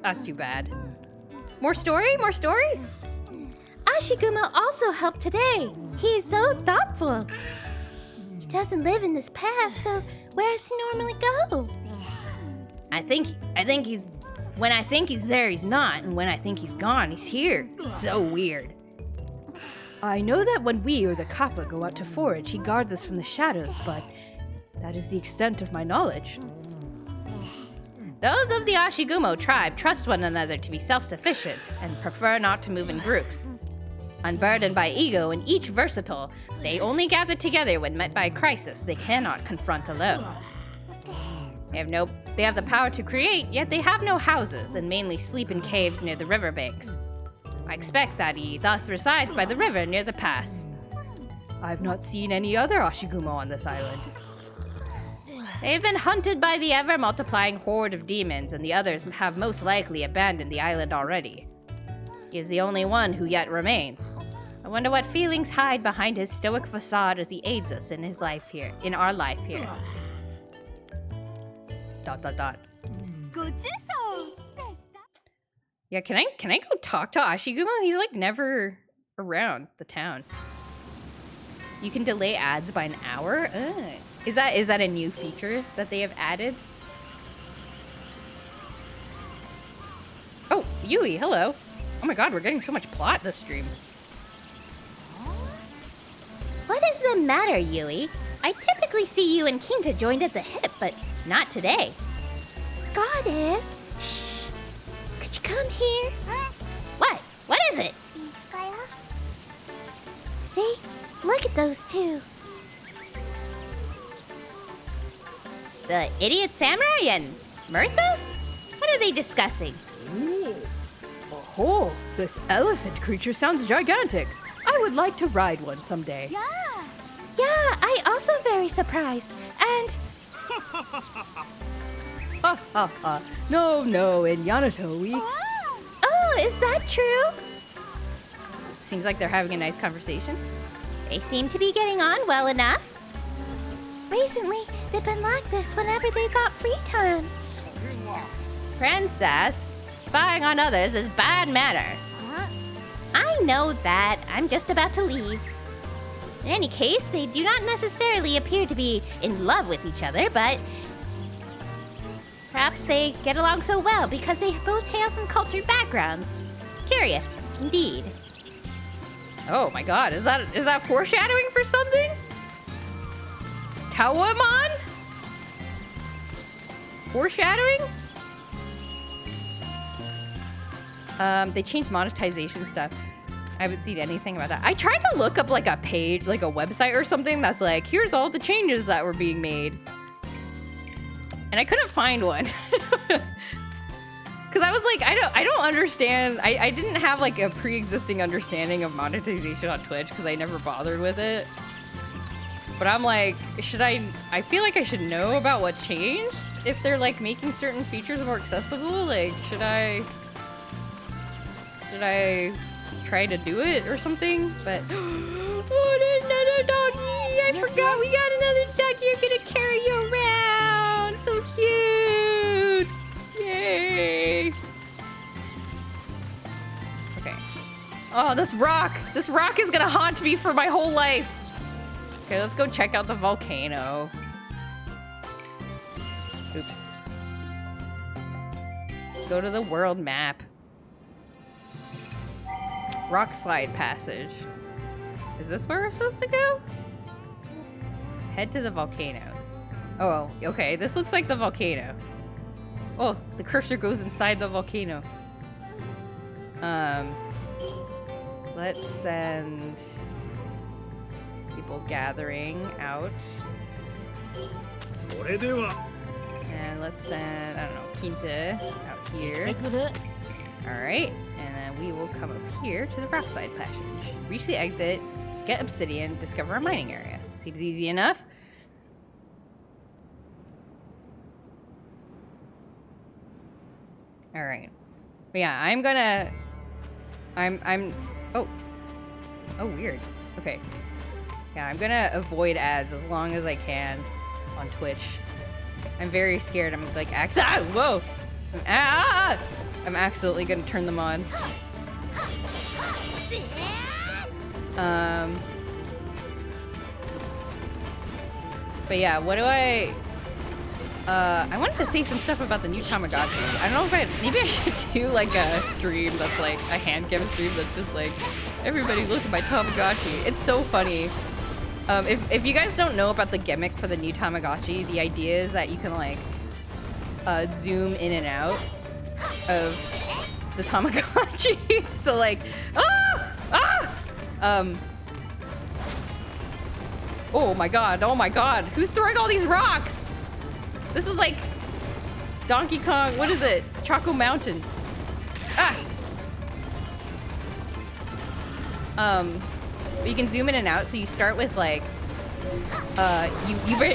That's too bad. More story? More story? Ashigumo also helped today. He is so thoughtful. He doesn't live in this past, so where does he normally go? I think he's... When I think he's there, he's not. And when I think he's gone, he's here. So weird. I know that when we or the kappa go out to forage, he guards us from the shadows, but that is the extent of my knowledge. Those of the Ashigumo tribe trust one another to be self-sufficient and prefer not to move in groups. Unburdened by ego and each versatile, they only gather together when met by a crisis they cannot confront alone. They have the power to create, yet they have no houses and mainly sleep in caves near the riverbanks. I expect that he thus resides by the river near the pass. I've not seen any other Ashigumo on this island. They've been hunted by the ever-multiplying horde of demons, and the others have most likely abandoned the island already. He is the only one who yet remains. I wonder what feelings hide behind his stoic facade as he aids us in his life here, in our life here. ... ごちそうでした。 Yeah, can I go talk to Ashigumo? He's like never around the town. You can delay ads by an hour? Is that a new feature that they have added? Oh, Yui, hello. Oh my god, we're getting so much plot this stream. What is the matter, Yui? I typically see you and Kinta joined at the hip, but not today. Goddess! Shh! Could you come here? What? What is it? See? Look at those two. The idiot samurai and Mirtha? What are they discussing? Oh, this elephant creature sounds gigantic. I would like to ride one someday. Yeah, I also very surprised. And Ha ha ha. No, in Yanato we... oh, is that true? Seems like they're having a nice conversation. They seem to be getting on well enough. Recently, they've been like this whenever they got free time. Princess, spying on others is bad manners. I know that. I'm just about to leave. In any case, they do not necessarily appear to be in love with each other, but perhaps they get along so well because they both hail from cultured backgrounds. Curious, indeed. Oh my god, is that foreshadowing for something? Tawamon? Foreshadowing? They changed monetization stuff. I haven't seen anything about that. I tried to look up like a page, like a website or something that's like, here's all the changes that were being made. And I couldn't find one. Cause I was like, I don't understand. I didn't have like a pre-existing understanding of monetization on Twitch because I never bothered with it. But I'm like, I feel like I should know about what changed if they're like making certain features more accessible. Like, should I try to do it or something? But oh, there's another doggy! I forgot we got another doggy. You're gonna carry you around. So cute! Yay! Okay. Oh, this rock is gonna haunt me for my whole life. Okay, let's go check out the volcano. Oops. Let's go to the world map. Rock slide passage. Is this where we're supposed to go? Head to the volcano. Oh, okay. This looks like the volcano. Oh, the cursor goes inside the volcano. Let's send people gathering out. それでは And let's send, I don't know, Kinta out here. Alright, and then we will come up here to the rockside passage. Reach the exit, get obsidian, discover a mining area. Seems easy enough. Alright. But yeah, oh, weird. Okay. Yeah, I'm gonna avoid ads as long as I can on Twitch. I'm very scared. I'm like, whoa! I'm accidentally gonna turn them on. But yeah, what do I wanted to say some stuff about the new Tamagotchi. I don't know if maybe I should do like a stream that's like a hand cam stream that's just like, everybody look at my Tamagotchi. It's so funny. If you guys don't know about the gimmick for the new Tamagotchi, the idea is that you can like zoom in and out of the Tamagotchi. So like, oh my god, who's throwing all these rocks? This is like Donkey Kong, what is it? Choco Mountain. But you can zoom in and out. So you start with like,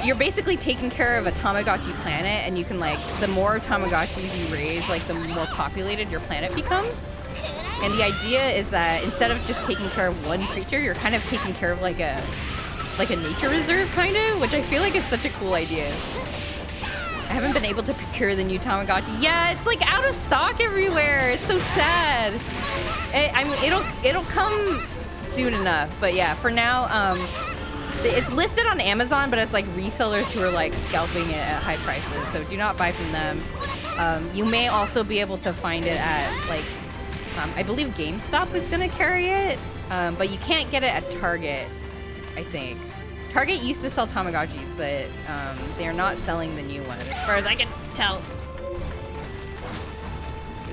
you're basically taking care of a Tamagotchi planet, and you can like, the more Tamagotchis you raise, like the more populated your planet becomes. And the idea is that instead of just taking care of one creature, you're kind of taking care of like a nature reserve kind of, which I feel like is such a cool idea. I haven't been able to procure the new Tamagotchi. Yeah, it's like out of stock everywhere. It's so sad. I mean, it'll come soon enough, but yeah, for now, it's listed on Amazon, but it's like resellers who are like scalping it at high prices, so do not buy from them. You may also be able to find it at like, I believe GameStop is gonna carry it, but you can't get it at Target, I think. Target used to sell Tamagotchis, but they're not selling the new one, as far as I can tell.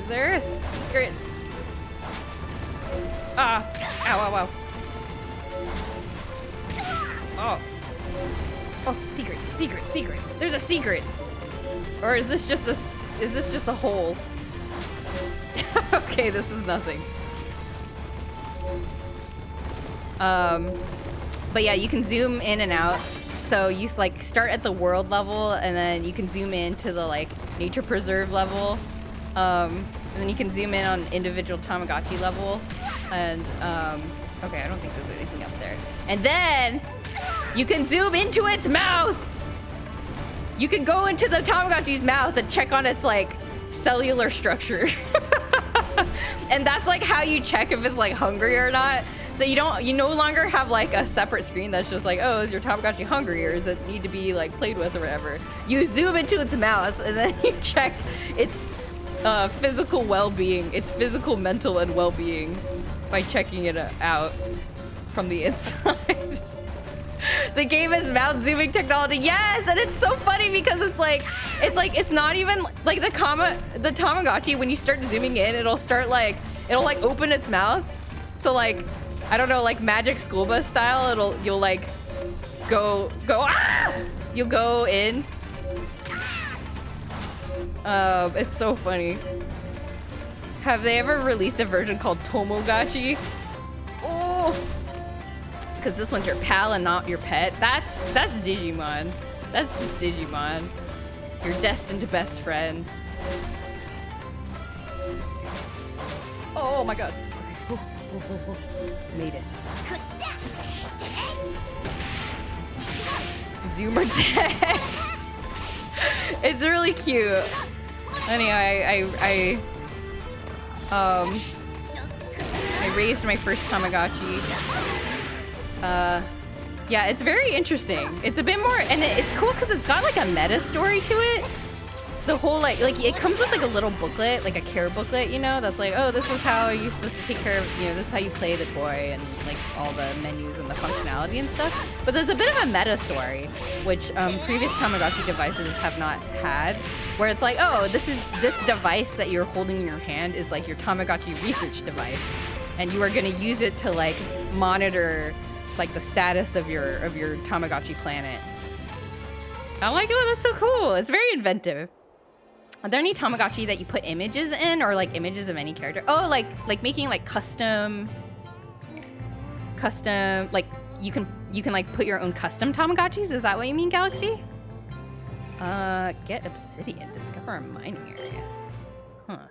Is there a secret? Ah! Ow, ow, ow. Oh. Oh, secret, secret, secret. There's a secret. Or is this just a hole? Okay, this is nothing. But yeah, you can zoom in and out. So you like start at the world level, and then you can zoom in to the like nature preserve level. And then you can zoom in on individual Tamagotchi level. And okay, I don't think there's anything up there. And then you can zoom into its mouth. You can go into the Tamagotchi's mouth and check on its like cellular structure. And that's like how you check if it's like hungry or not. So you no longer have like a separate screen that's just like, oh, is your Tamagotchi hungry, or does it need to be like played with or whatever? You zoom into its mouth and then you check its physical well-being, its physical, mental, and well-being by checking it out from the inside. The game is mouth zooming technology. Yes, and it's so funny because it's not even like the Tamagotchi. When you start zooming in, it'll like open its mouth. So like, I don't know, like Magic School Bus style, you'll like go ah! You'll go in. It's so funny. Have they ever released a version called Tomogachi? Oh, because this one's your pal and not your pet. That's Digimon. That's just Digimon. Your destined best friend. Oh my god. Made it. Zoomer tag. It's really cute. Anyway, I raised my first Tamagotchi. Yeah, it's very interesting. It's a bit more, and it's cool because it's got like a meta story to it. The whole like it comes with like a little booklet, like a care booklet, you know, that's like, oh, this is how you're supposed to take care of, you know, this is how you play the toy, and like all the menus and the functionality and stuff. But there's a bit of a meta story, which previous Tamagotchi devices have not had, where it's like, oh, this device that you're holding in your hand is like your Tamagotchi research device, and you are going to use it to like monitor like the status of your Tamagotchi planet. I'm like, oh, that's so cool. It's very inventive. Are there any Tamagotchi that you put images in, or like images of any character? Oh, like making like custom, like you can like put your own custom Tamagotchis? Is that what you mean, Galaxy? Get obsidian, discover a mining area. Huh.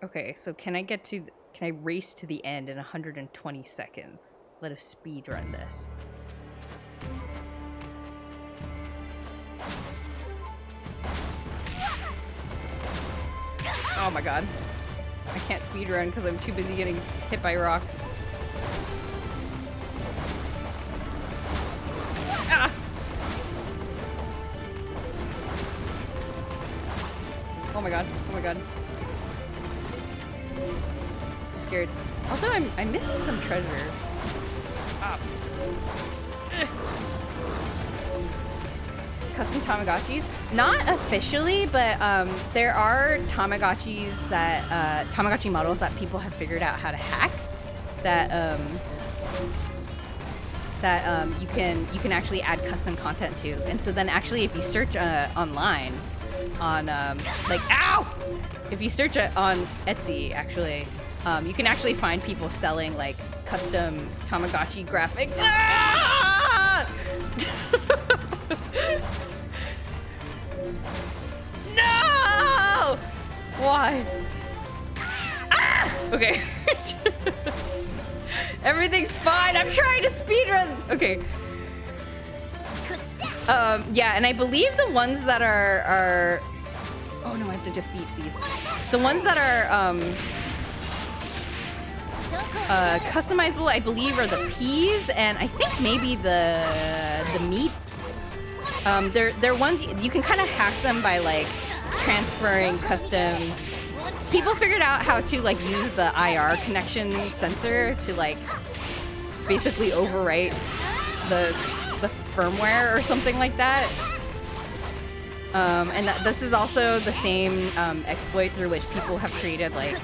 Okay, so can I race to the end in 120 seconds? Let us speed run this. Oh my god. I can't speedrun because I'm too busy getting hit by rocks. Ah! Oh my god. Oh my god. I'm scared. Also, I'm missing some treasure. Ah. Custom Tamagotchis? Not officially, but there are Tamagotchis that Tamagotchi models that people have figured out how to hack. That you can actually add custom content to. And so then actually, if you search online on like, ow! If you search on Etsy, actually, You can actually find people selling like custom Tamagotchi graphics. Ah! No! Why? Ah! Okay. Everything's fine. I'm trying to speedrun. Okay. Yeah, and I believe the ones that are oh no, I have to defeat these. The ones that are customizable, I believe, are the peas, and I think maybe the meats. They're ones you can kind of hack them by like transferring custom. People figured out how to like use the IR connection sensor to like basically overwrite the firmware or something like that. And this is also the same exploit through which people have created like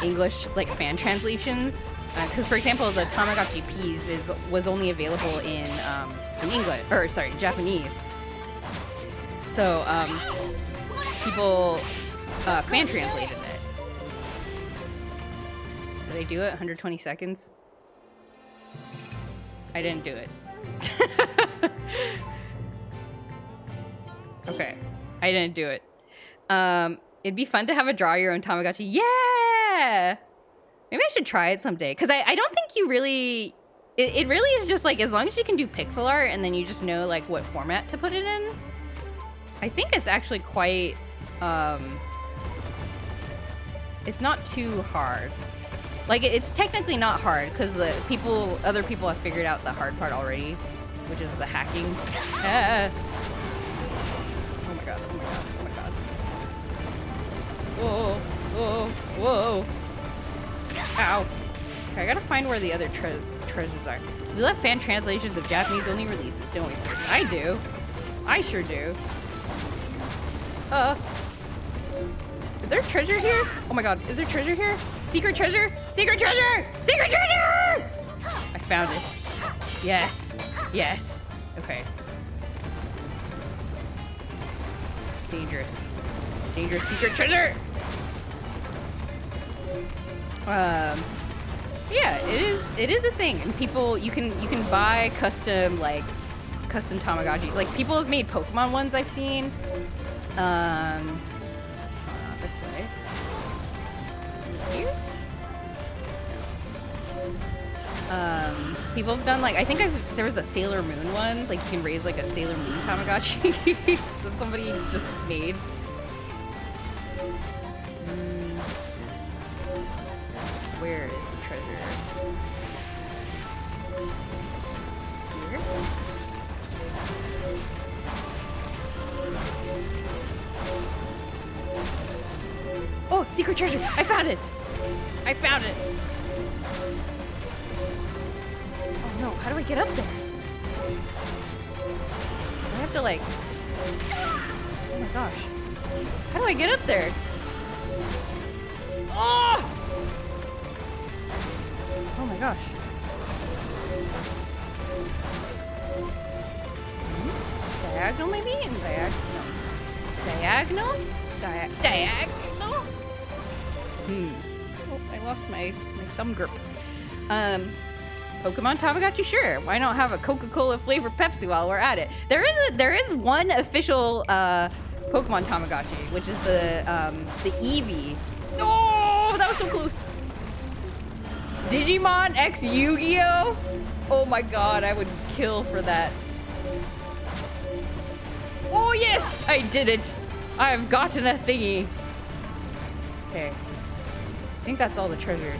English like fan translations. Because for example, the Tamagotchi peas was only available in English, or sorry, Japanese. So people fan translated it. Did I do it? 120 seconds? I didn't do it. Okay, I didn't do it. It'd be fun to have a draw your own Tamagotchi. Yeah! Maybe I should try it someday. Because I don't think you really... It really is just like, as long as you can do pixel art and then you just know like what format to put it in. I think it's actually quite... it's not too hard. Like, it's technically not hard because other people have figured out the hard part already, which is the hacking. Ah. Oh my god, oh my god, oh my god. Whoa, whoa, whoa. Ow. Okay, I gotta find where the other treasures are. We love fan translations of Japanese-only releases, don't we, folks? I do. I sure do. Is there treasure here? Oh my god, is there treasure here? Secret treasure? Secret treasure! Secret treasure! I found it. Yes. Yes. Okay. Dangerous. Dangerous secret treasure! Yeah, it is a thing. And people, you can buy custom Tamagotchis. Like, people have made Pokemon ones I've seen. Not this way. Here? People have done like, I think there was a Sailor Moon one. Like, you can raise like a Sailor Moon Tamagotchi that somebody just made. Where is the treasure? Here? Oh, secret treasure! I found it! I found it! Oh no, how do I get up there? I have to like... Oh my gosh. How do I get up there? Oh! Oh my gosh. Diagonal maybe? Diagonal? Diagonal? Oh, I lost my thumb grip. Pokemon Tamagotchi, sure. Why not have a Coca-Cola flavored Pepsi while we're at it? There is one official Pokemon Tamagotchi, which is the Eevee. Oh, that was so close. Digimon X Yu-Gi-Oh! Oh my god, I would kill for that. Oh yes! I did it! I've gotten a thingy. Okay. I think that's all the treasures.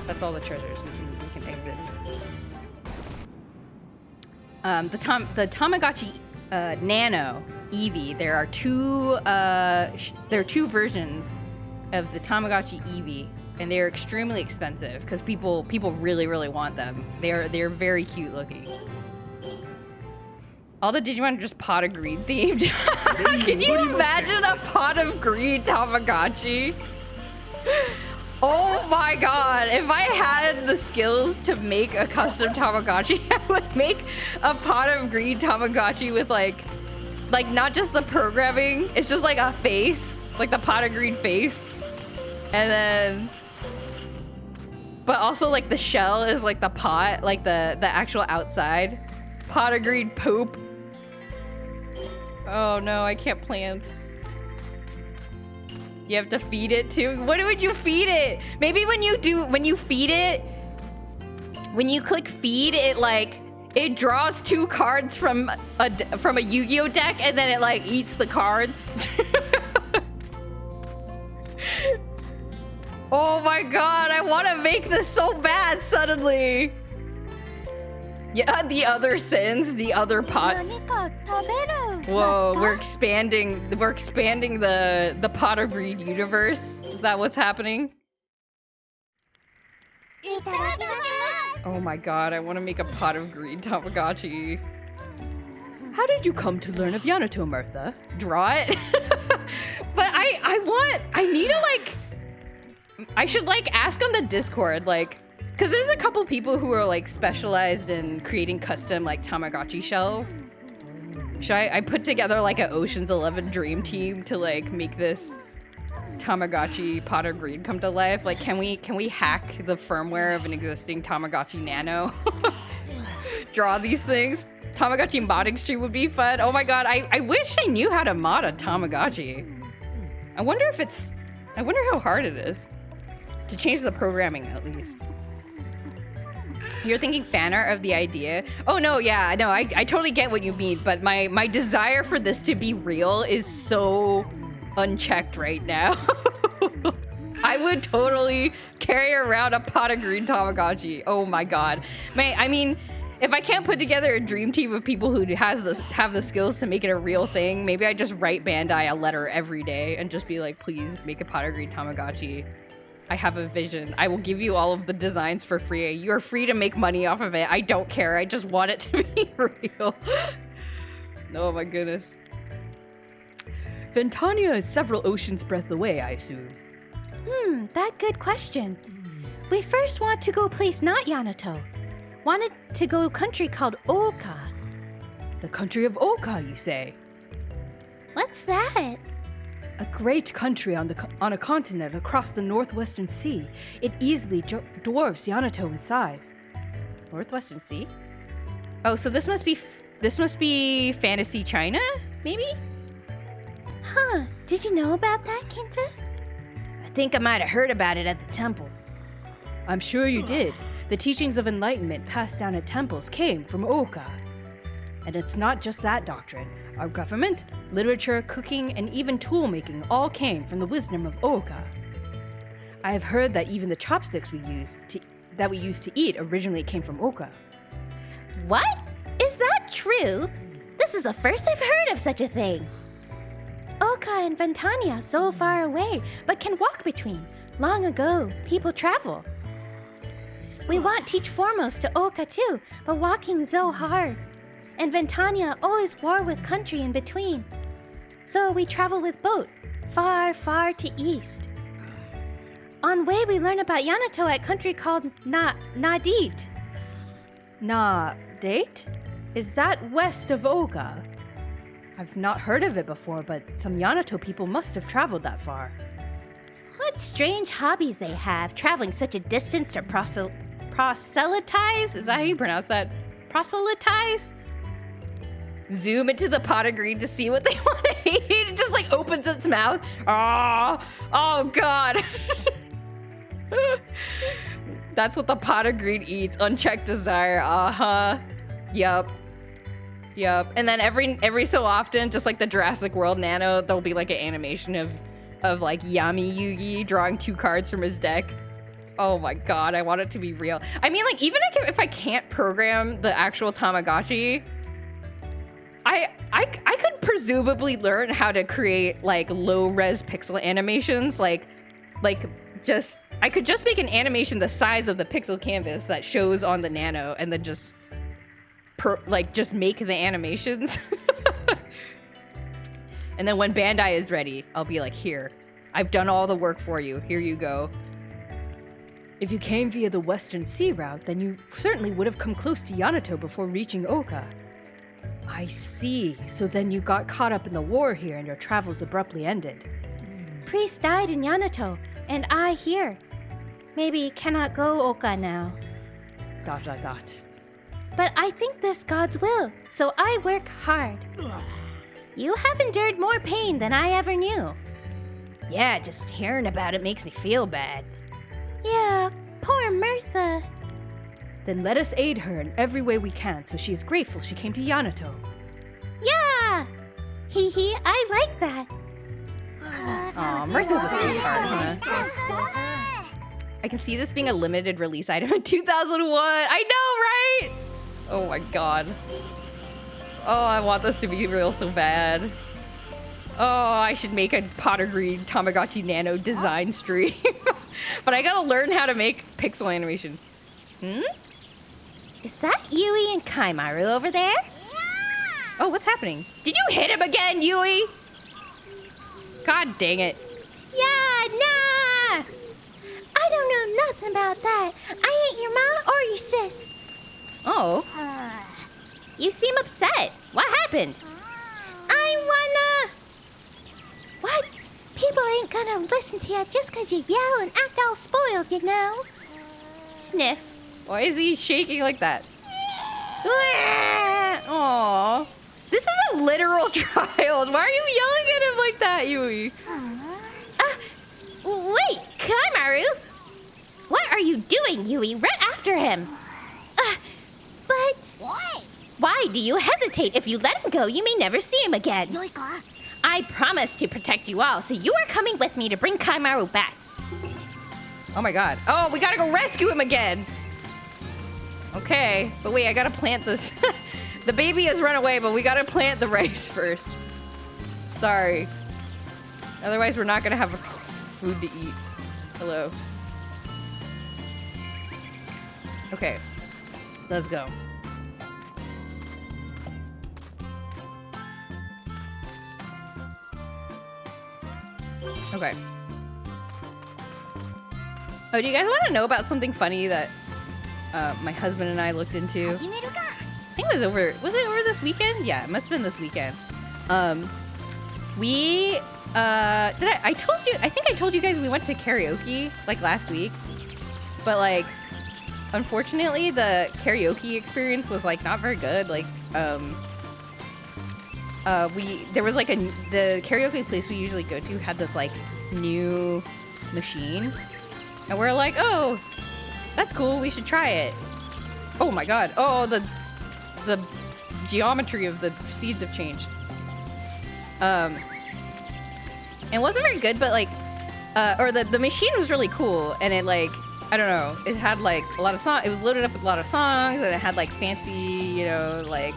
That's all the treasures. We can exit. The Tamagotchi Nano Eevee. There are two versions of the Tamagotchi Eevee. And they're extremely expensive because people really, really want them. They're very cute looking. All the Digimon are just pot of greed themed. Can you imagine a pot of greed Tamagotchi? Oh my god, if I had the skills to make a custom Tamagotchi, I would make a pot of greed Tamagotchi with like not just the programming, it's just like a face, like the pot of greed face. And then, but also like the shell is like the pot, like the actual outside. Pot of greed poop. Oh no, I can't plant. You have to feed it too? What would you feed it? Maybe when you feed it, when you click feed, it draws 2 cards from a Yu-Gi-Oh deck and then it like eats the cards. Oh my god, I want to make this so bad suddenly. Yeah, the other sins, the other pots. 何か食べる Whoa, ますか we're expanding the pot of greed universe. Is that what's happening? いただきます Oh my god, I want to make a pot of greed Tamagotchi. How did you come to learn of Yanato, Martha? Draw it? But I need to like, I should like ask on the Discord, like, because there's a couple people who are like specialized in creating custom like Tamagotchi shells. Should I put together like an Ocean's 11 dream team to like make this Tamagotchi pot of greed come to life? Like, can we hack the firmware of an existing Tamagotchi Nano? Draw these things? Tamagotchi modding stream would be fun. Oh my god, I wish I knew how to mod a Tamagotchi. I wonder how hard it is to change the programming at least. You're thinking fan art of the idea? Oh no, yeah, no, I totally get what you mean, but my desire for this to be real is so unchecked right now. I would totally carry around a pot of green Tamagotchi. Oh my god. I mean, if I can't put together a dream team of people who have the skills to make it a real thing, maybe I just write Bandai a letter every day and just be like, please make a pot of green Tamagotchi. I have a vision. I will give you all of the designs for free. You're free to make money off of it. I don't care. I just want it to be real. Oh my goodness. Ventania is several oceans breadth away, I assume. That good question. We first want to go place not Yanato. Wanted to go country called Oka. The country of Oka, you say? What's that? A great country on a continent across the Northwestern Sea. It easily dwarfs Yanato in size. Northwestern Sea? Oh, so this must be fantasy China, maybe? Huh, did you know about that, Kinta? I think I might have heard about it at the temple. I'm sure you did. The teachings of enlightenment passed down at temples came from Oka. And it's not just that doctrine. Our government, literature, cooking, and even tool making all came from the wisdom of Oka. I have heard that even the chopsticks we use to eat originally came from Oka. What? Is that true? This is the first I've heard of such a thing. Oka and Ventania so far away, but can walk between. Long ago, people travel. We want teach foremost to Oka too, but walking so hard. And Ventania always war with country in between. So we travel with boat, far, far to east. On way we learn about Yanato at country called Nadit. Nadate? Is that west of Oka? I've not heard of it before, but some Yanato people must have traveled that far. What strange hobbies they have, traveling such a distance to proselytize? Is that how you pronounce that? Proselytize? Zoom into the pot of greed to see what they want to eat. It just like opens its mouth. Oh god. That's what the pot of greed eats. Unchecked desire. Yup. And then every so often, just like the Jurassic World Nano, there'll be like an animation of like Yami Yugi drawing 2 cards from his deck. Oh my god, I want it to be real. I mean, like, even if I can't program the actual Tamagotchi, I could presumably learn how to create like low-res pixel animations, I could just make an animation the size of the pixel canvas that shows on the Nano, and then just make the animations. And then when Bandai is ready, I'll be like, here, I've done all the work for you. Here you go. If you came via the Western Sea route, then you certainly would have come close to Yanato before reaching Oka. I see. So then you got caught up in the war here and your travels abruptly ended. Priest died in Yanato. and I here. Maybe cannot go Oka now. ... But I think this God's will, so I work hard. You have endured more pain than I ever knew. Yeah, just hearing about it makes me feel bad. Yeah, poor Mirtha. Then let us aid her in every way we can, so she is grateful she came to Yanato. Yeah! Hee hee, I like that. Aw, Mirtha's a sweetheart, huh? I can see this being a limited release item in 2001. I know, right? Oh my god. Oh, I want this to be real so bad. Oh, I should make a Potter Green Tamagotchi Nano design stream. But I gotta learn how to make pixel animations. Is that Yui and Kaimaru over there? Oh, what's happening? Did you hit him again, Yui? God dang it. Yeah, nah! I don't know nothing about that. I ain't your ma or your sis. Oh. You seem upset. What happened? I wanna... What? People ain't gonna listen to you just 'cause you yell and act all spoiled, you know? Sniff. Why is he shaking like that? Aww. This is a literal child. Why are you yelling at him like that, Yui? Wait, Kaimaru! What are you doing, Yui? Right after him. But... What? Why do you hesitate? If you let him go, you may never see him again. I promise to protect you all, so you are coming with me to bring Kaimaru back. Oh my god. Oh, we gotta go rescue him again. Okay, but wait, I gotta plant this. The baby has run away, but we gotta plant the rice first. Sorry. Otherwise, we're not gonna have food to eat. Hello. Okay, let's go. Okay. Oh, do you guys want to know about something funny that my husband and I looked into? I think it was over this weekend? Yeah, it must have been this weekend. I think I told you guys we went to karaoke like last week. But like, unfortunately, the karaoke experience was like not very good. Like, there was like the karaoke place we usually go to had this like new machine. And we're like, oh, that's cool. We should try it. Oh my god. Oh, the geometry of the seeds have changed. It wasn't very good, but like, or the machine was really cool, and it like, I don't know, it had like a lot of songs. It was loaded up with a lot of songs, and it had like fancy, you know, like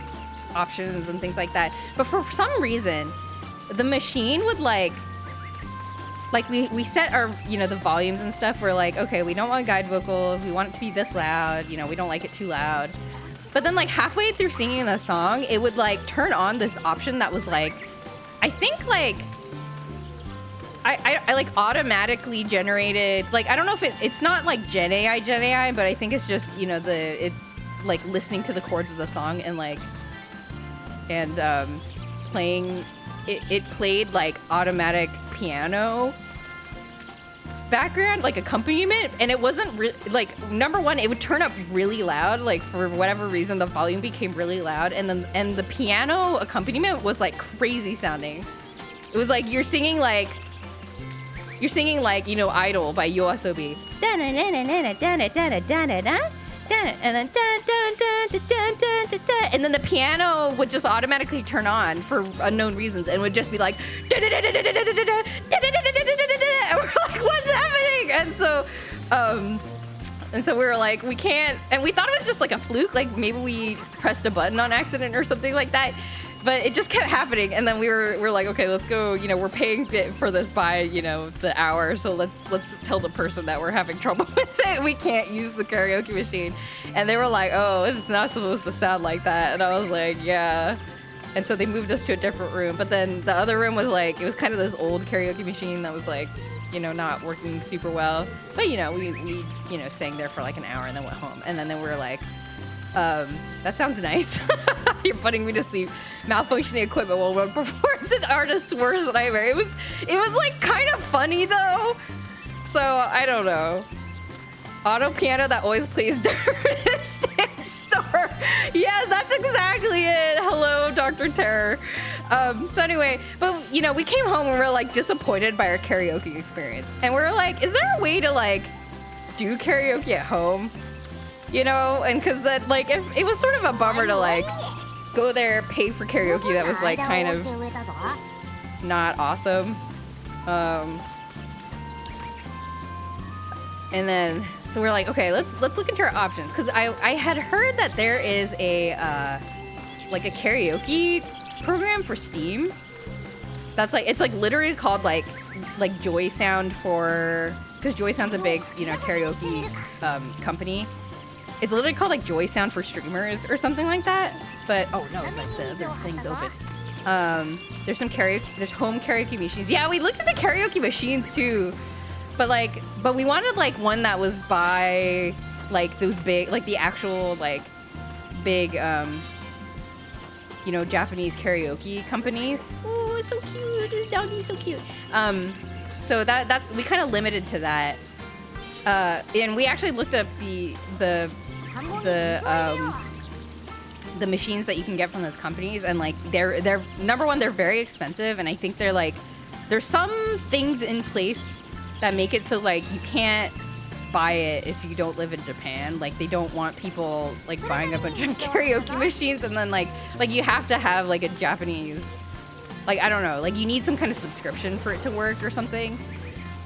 options and things like that. But for some reason, the machine would like we set our, you know, the volumes and stuff. We're like, okay, we don't want guide vocals. We want it to be this loud. You know, we don't like it too loud. But then like halfway through singing the song, it would like turn on this option that was like, I think like, I like automatically generated, like, I don't know if it's not like Gen AI, but I think it's just, you know, it's like listening to the chords of the song and like, and playing, it played like automatic piano background, like accompaniment, and it wasn't like, number one, it would turn up really loud, like for whatever reason the volume became really loud, and the piano accompaniment was like crazy sounding. It was like you're singing like, you know, Idol by YOASOBI. And then the piano would just automatically turn on for unknown reasons and would just be like, and we're like, what's happening? And so we were like, we can't, and we thought it was just like a fluke, like maybe we pressed a button on accident or something like that. But it just kept happening, and then we're like, okay, let's go. You know, we're paying for this by, you know, the hour, so let's tell the person that we're having trouble with it. We can't use the karaoke machine, and they were like, oh, it's not supposed to sound like that, and I was like, yeah. And so they moved us to a different room, but then the other room was like, it was kind of this old karaoke machine that was like, you know, not working super well. But you know, we you know, sang there for like an hour and then went home, and then we were like, that sounds nice. You're putting me to sleep. Malfunctioning equipment while one performs an artist's worst nightmare. It was like kind of funny though. So I don't know. Auto piano that always plays during a stand store. Yes, that's exactly it. Hello, Dr. Terror. So anyway, but you know, we came home and we were like disappointed by our karaoke experience. And we were like, is there a way to like do karaoke at home? You know, and cause that like it was sort of a bummer to like go there, pay for karaoke that was like kind of not awesome. And then, so we're like, okay, let's look into our options. Cause I had heard that there is a, like a karaoke program for Steam. That's like, it's like literally called like Joy Sound for, cause Joy Sound's a big, you know, karaoke, company. It's literally called like Joy Sound for streamers or something like that. But, oh no, like the other thing's open. There's some there's home karaoke machines. Yeah, we looked at the karaoke machines too. But we wanted like one that was by like those big, like the actual like big, you know, Japanese karaoke companies. Oh, it's so cute. This doggy's so cute. So that's, we kind of limited to that. And we actually looked up the machines that you can get from those companies, and like they're number one, they're very expensive, and I think they're like, there's some things in place that make it so like you can't buy it if you don't live in Japan. Like they don't want people like buying a bunch of karaoke machines and then like you have to have like a Japanese, like I don't know, like you need some kind of subscription for it to work or something.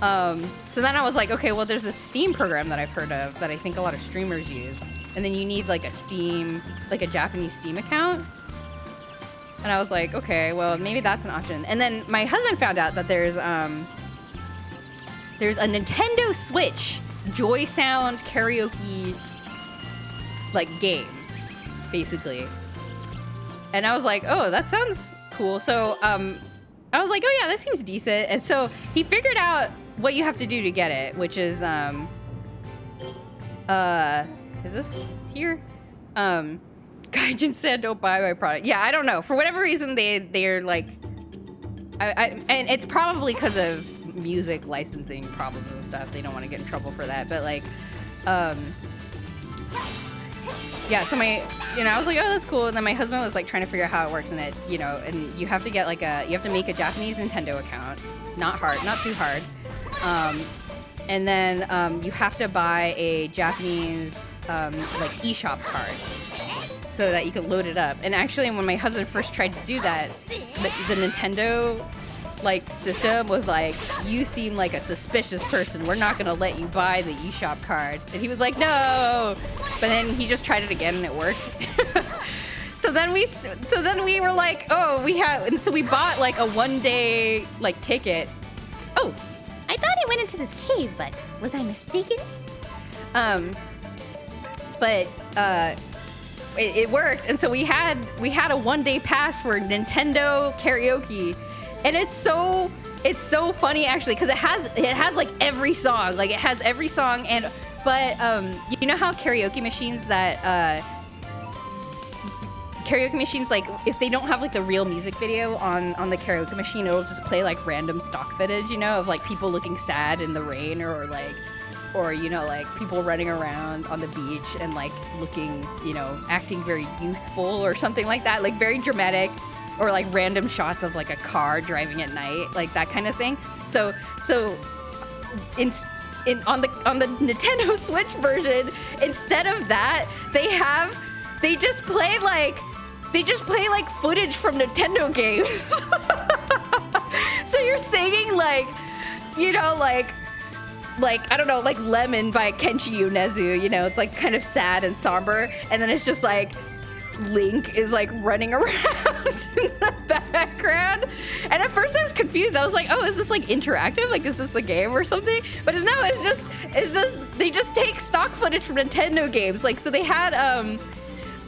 So then I was like, okay, well there's a Steam program that I've heard of that I think a lot of streamers use, and then you need like a Steam, like a Japanese Steam account. And I was like, okay, well maybe that's an option. And then my husband found out that there's a Nintendo Switch Joy Sound karaoke like game, basically. And I was like, oh, that sounds cool. So I was like, oh yeah, this seems decent. And so he figured out what you have to do to get it, which is is this here? Gaijin said don't buy my product. Yeah, I don't know. For whatever reason they're like and it's probably because of music licensing problems and stuff. They don't want to get in trouble for that. But like yeah, so I was like, oh, that's cool. And then my husband was like trying to figure out how it works, and it, you know, and you have to get like you have to make a Japanese Nintendo account. Not hard, not too hard. And then you have to buy a Japanese like eShop card so that you can load it up. And actually, when my husband first tried to do that, the Nintendo like system was like, you seem like a suspicious person. We're not gonna let you buy the eShop card. And he was like, no. But then he just tried it again and it worked. So then we were like, oh, and so we bought like a 1-day like ticket. Oh, I thought I went into this cave, but was I mistaken? But it worked, and so we had a 1-day pass for Nintendo karaoke, and it's so funny actually, because it has like every song, but you know how karaoke machines like if they don't have like the real music video on the karaoke machine, it'll just play like random stock footage, you know, of like people looking sad in the rain, or you know, like people running around on the beach and like looking, you know, acting very youthful or something like that, like very dramatic, or like random shots of like a car driving at night, like that kind of thing. So on the Nintendo Switch version, instead of that, they just play like footage from Nintendo games. So you're singing like, you know, like I don't know, like Lemon by Kenshi Yonezu, you know, it's like kind of sad and somber, and then it's just like Link is like running around in the background. And at first I was confused. I was like, oh, is this like interactive? Like, is this a game or something? But it's just they just take stock footage from Nintendo games. Like, so they had oh,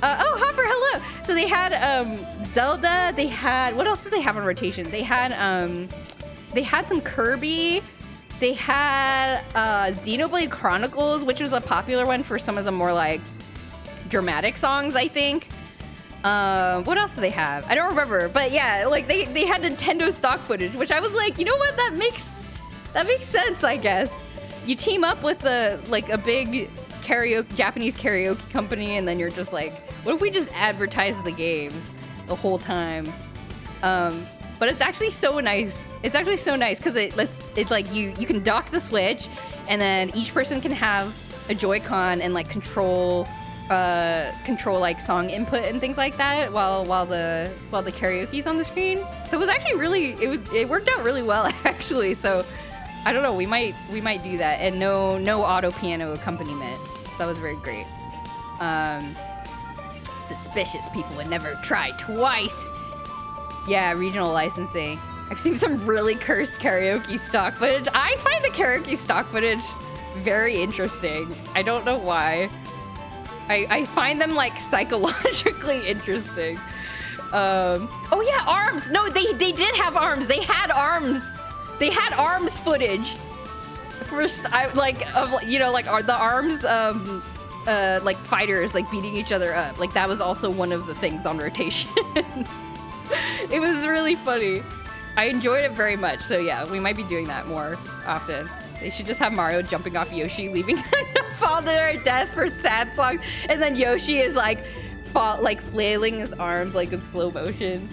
Hopper, hello. So they had Zelda, they had, what else did they have on rotation? They had some Kirby. They had Xenoblade Chronicles, which was a popular one for some of the more like dramatic songs, I think. What else do they have? I don't remember, but yeah, like they had Nintendo stock footage, which I was like, you know what, that makes sense, I guess. you team up with a big Japanese karaoke company, and then you're just like, what if we just advertise the games the whole time? But it's actually so nice. It's actually so nice because it's like you can dock the Switch, and then each person can have a Joy-Con and like control like song input and things like that while the karaoke's on the screen. So it was actually it worked out really well actually. So I don't know, we might do that, and no auto piano accompaniment. That was very great. Suspicious people would never try twice. Yeah, regional licensing. I've seen some really cursed karaoke stock footage. I find the karaoke stock footage very interesting. I don't know why. I find them like psychologically interesting. Oh yeah, arms. No, they did have arms. They had arms. They had arms footage. First, the arms, like fighters like beating each other up. Like that was also one of the things on rotation. It was really funny. I enjoyed it very much. So yeah, we might be doing that more often. They should just have Mario jumping off Yoshi, leaving them to fall to their death for sad songs, and then Yoshi is like flailing his arms like in slow motion.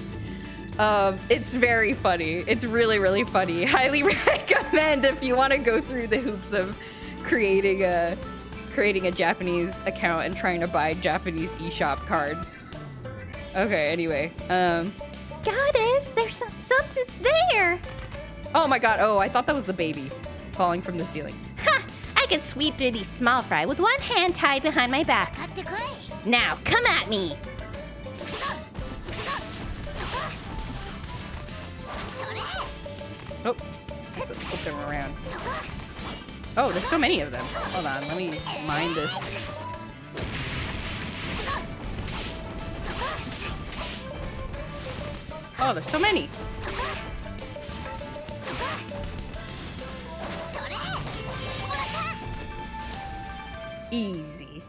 It's very funny. It's really, really funny. Highly recommend if you want to go through the hoops of creating a Japanese account and trying to buy Japanese eShop card. Okay, anyway. Goddess, there's something's there. Oh my god. Oh, I thought that was the baby falling from the ceiling. Ha! I can sweep through these small fry with one hand tied behind my back. Now, come at me. Oh, let's flip them around. Oh, there's so many of them. Hold on, let me mine this. Oh, there's so many. Easy.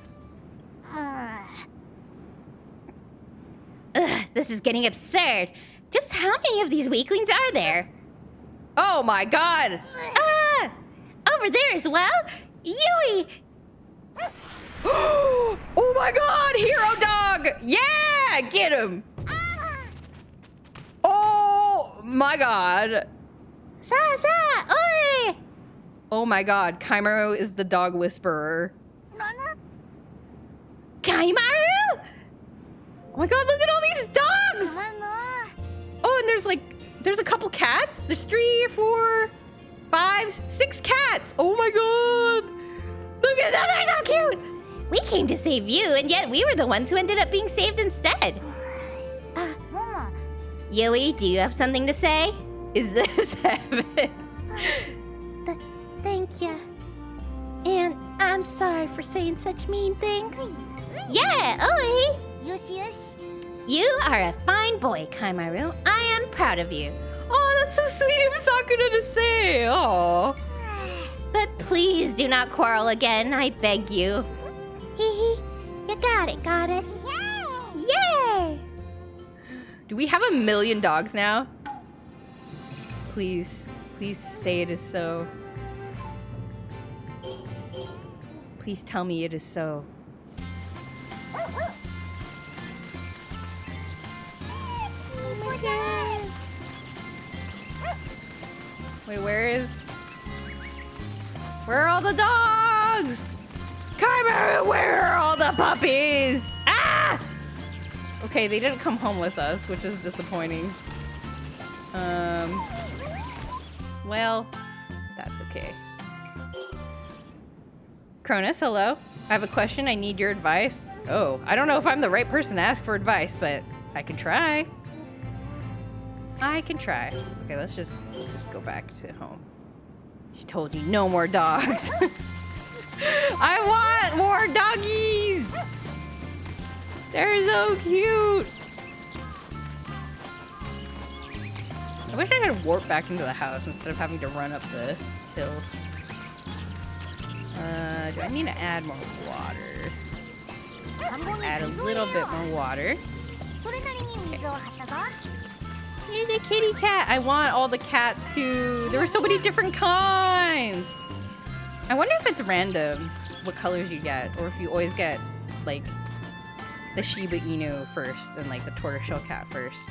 Ugh, this is getting absurd. Just how many of these weaklings are there? Oh my god! Ah! Over there as well? Yui! Oh my god! Hero dog! Yeah! Get him! Oh my god! Sa! Oi! Oh my god, Kaimaru is the dog whisperer. Kaimaru? Oh my god, look at all these dogs! Oh, and there's a couple cats. There's 3 or 4, 5, 6 cats. Oh my god! Look at them, they're so cute! We came to save you, and yet we were the ones who ended up being saved instead. Yui, do you have something to say? Is this heaven? Thank you. And I'm sorry for saying such mean things. Yeah, oi! You are a fine boy, Kaimaru. I am proud of you. Oh, that's so sweet of Sakuna to say. Oh. But please do not quarrel again, I beg you. Hee. You got it, goddess. Yay! Do we have 1 million dogs now? Please say it is so. Please tell me it is so. Wait, where are all the dogs? Kaimaru, where are all the puppies? Ah! Okay, they didn't come home with us, which is disappointing. Well, that's okay. Cronus, hello. I have a question. I need your advice. Oh, I don't know if I'm the right person to ask for advice, but I can try. Okay, let's just go back to home. She told you no more dogs. I want more doggies. They're so cute. I wish I could warp back into the house instead of having to run up the hill. Do I need to add more water? Add a little bit more water. Hey, the kitty cat. I want all the cats to... There were so many different kinds. I wonder if it's random what colors you get, or if you always get, like, the Shiba Inu first and, like, the tortoiseshell cat first.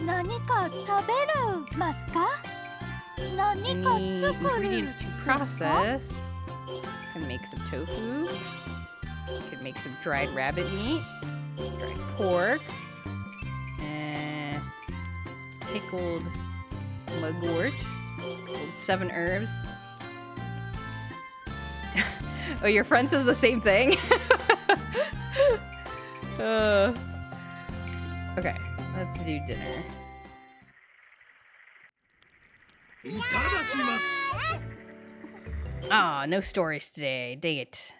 何か食べるますか? 何か Any 作る ingredients to ますか? process. Can make some tofu. Could make some dried rabbit meat. Dried pork. And pickled mugwort. Pickled 7 herbs. Oh, your friend says the same thing? Okay, let's do dinner. いただきます。 Ah, no stories today. Dang it.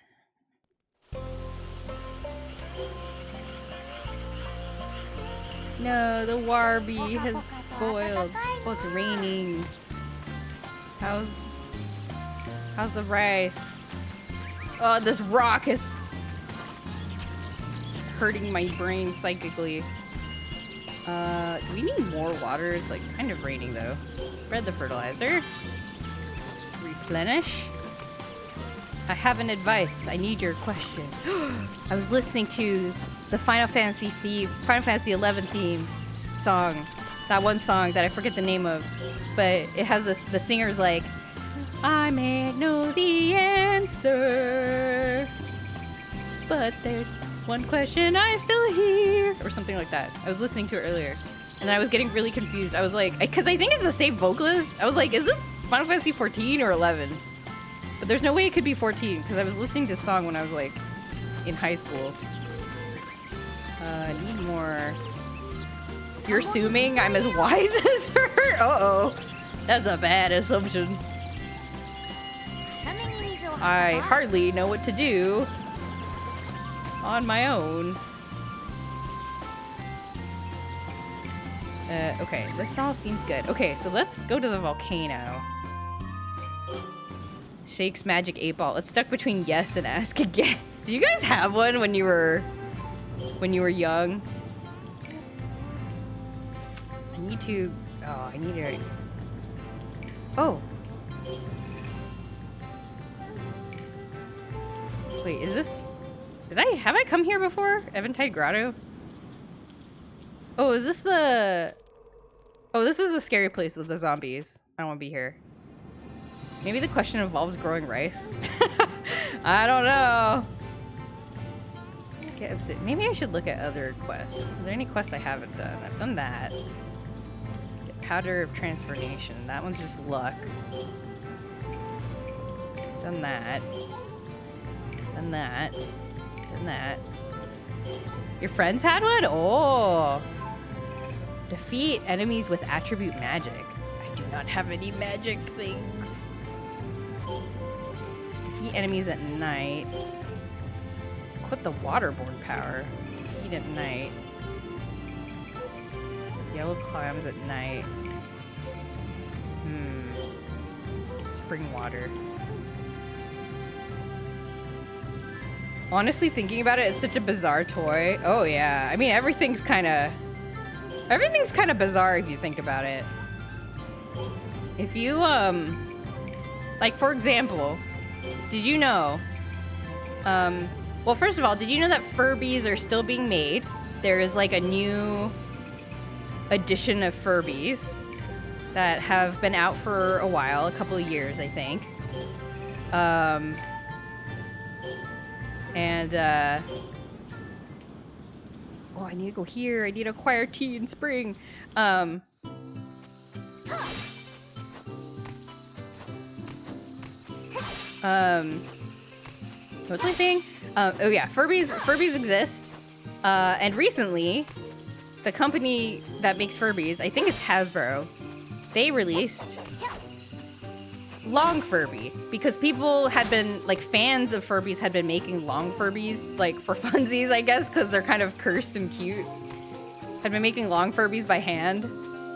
No, the Warby has spoiled. Oh, it's raining. How's the rice? Oh, this rock is hurting my brain psychically. Do we need more water? It's like kind of raining though. Spread the fertilizer. Let's replenish. I have an advice. I need your question. I was listening to the Final Fantasy 11 theme song. That one song that I forget the name of, but it has this. The singer's like, I may know the answer, but there's one question I still hear, or something like that. I was listening to it earlier, and I was getting really confused. I was like, because I think it's the same vocalist. I was like, is this Final Fantasy 14 or 11? But there's no way it could be 14, because I was listening to this song when I was like in high school. Need more. You're assuming I'm as wise as her? Uh-oh. That's a bad assumption. I hardly know what to do on my own. Okay, this all seems good. Okay, so let's go to the volcano. Shake's magic 8-ball. It's stuck between yes and ask again. Did you guys have one when you were young? I need to. Oh, I need to. Oh. Wait, is this? Have I come here before? Eventide Grotto? Oh, is this the? Oh, this is the scary place with the zombies. I don't want to be here. Maybe the question involves growing rice. I don't know. Get upset. Maybe I should look at other quests. Are there any quests I haven't done? I've done that. Get powder of transformation. That one's just luck. Done that. Done that. Done that. Your friends had one? Oh. Defeat enemies with attribute magic. I do not have any magic things. Defeat enemies at night. Equip the waterborne power. Defeat at night. Yellow clams at night. Get spring water. Honestly, thinking about it, it's such a bizarre toy. Oh yeah, I mean everything's kind of bizarre if you think about it. If you like for example, did you know? Well, first of all, did you know that Furbies are still being made? There is like a new edition of Furbies that have been out for a while, a couple of years, I think. Oh, I need to go here. I need to acquire tea in spring. What was I saying? Oh yeah, Furbies exist. And recently, the company that makes Furbies, I think it's Hasbro, they released Long Furby, because people had been, like, fans of Furbies had been making long Furbies, like, for funsies, I guess, because they're kind of cursed and cute. Had been making long Furbies by hand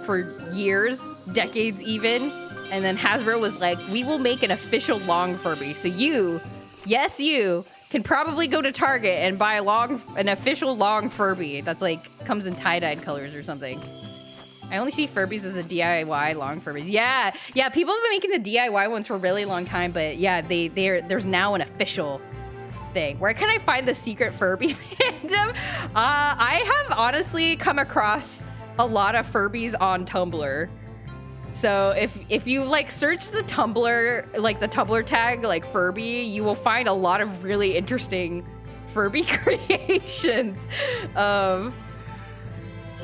for years, decades even, and then Hasbro was like, we will make an official long Furby, so you, yes you, can probably go to Target and buy an official long Furby that's, like, comes in tie-dyed colors or something. I only see Furbies as a DIY long Furbies. Yeah, people have been making the DIY ones for a really long time, but yeah, there's now an official thing. Where can I find the secret Furby fandom? I have honestly come across a lot of Furbies on Tumblr. So if you like search the Tumblr, like the Tumblr tag, like Furby, you will find a lot of really interesting Furby creations.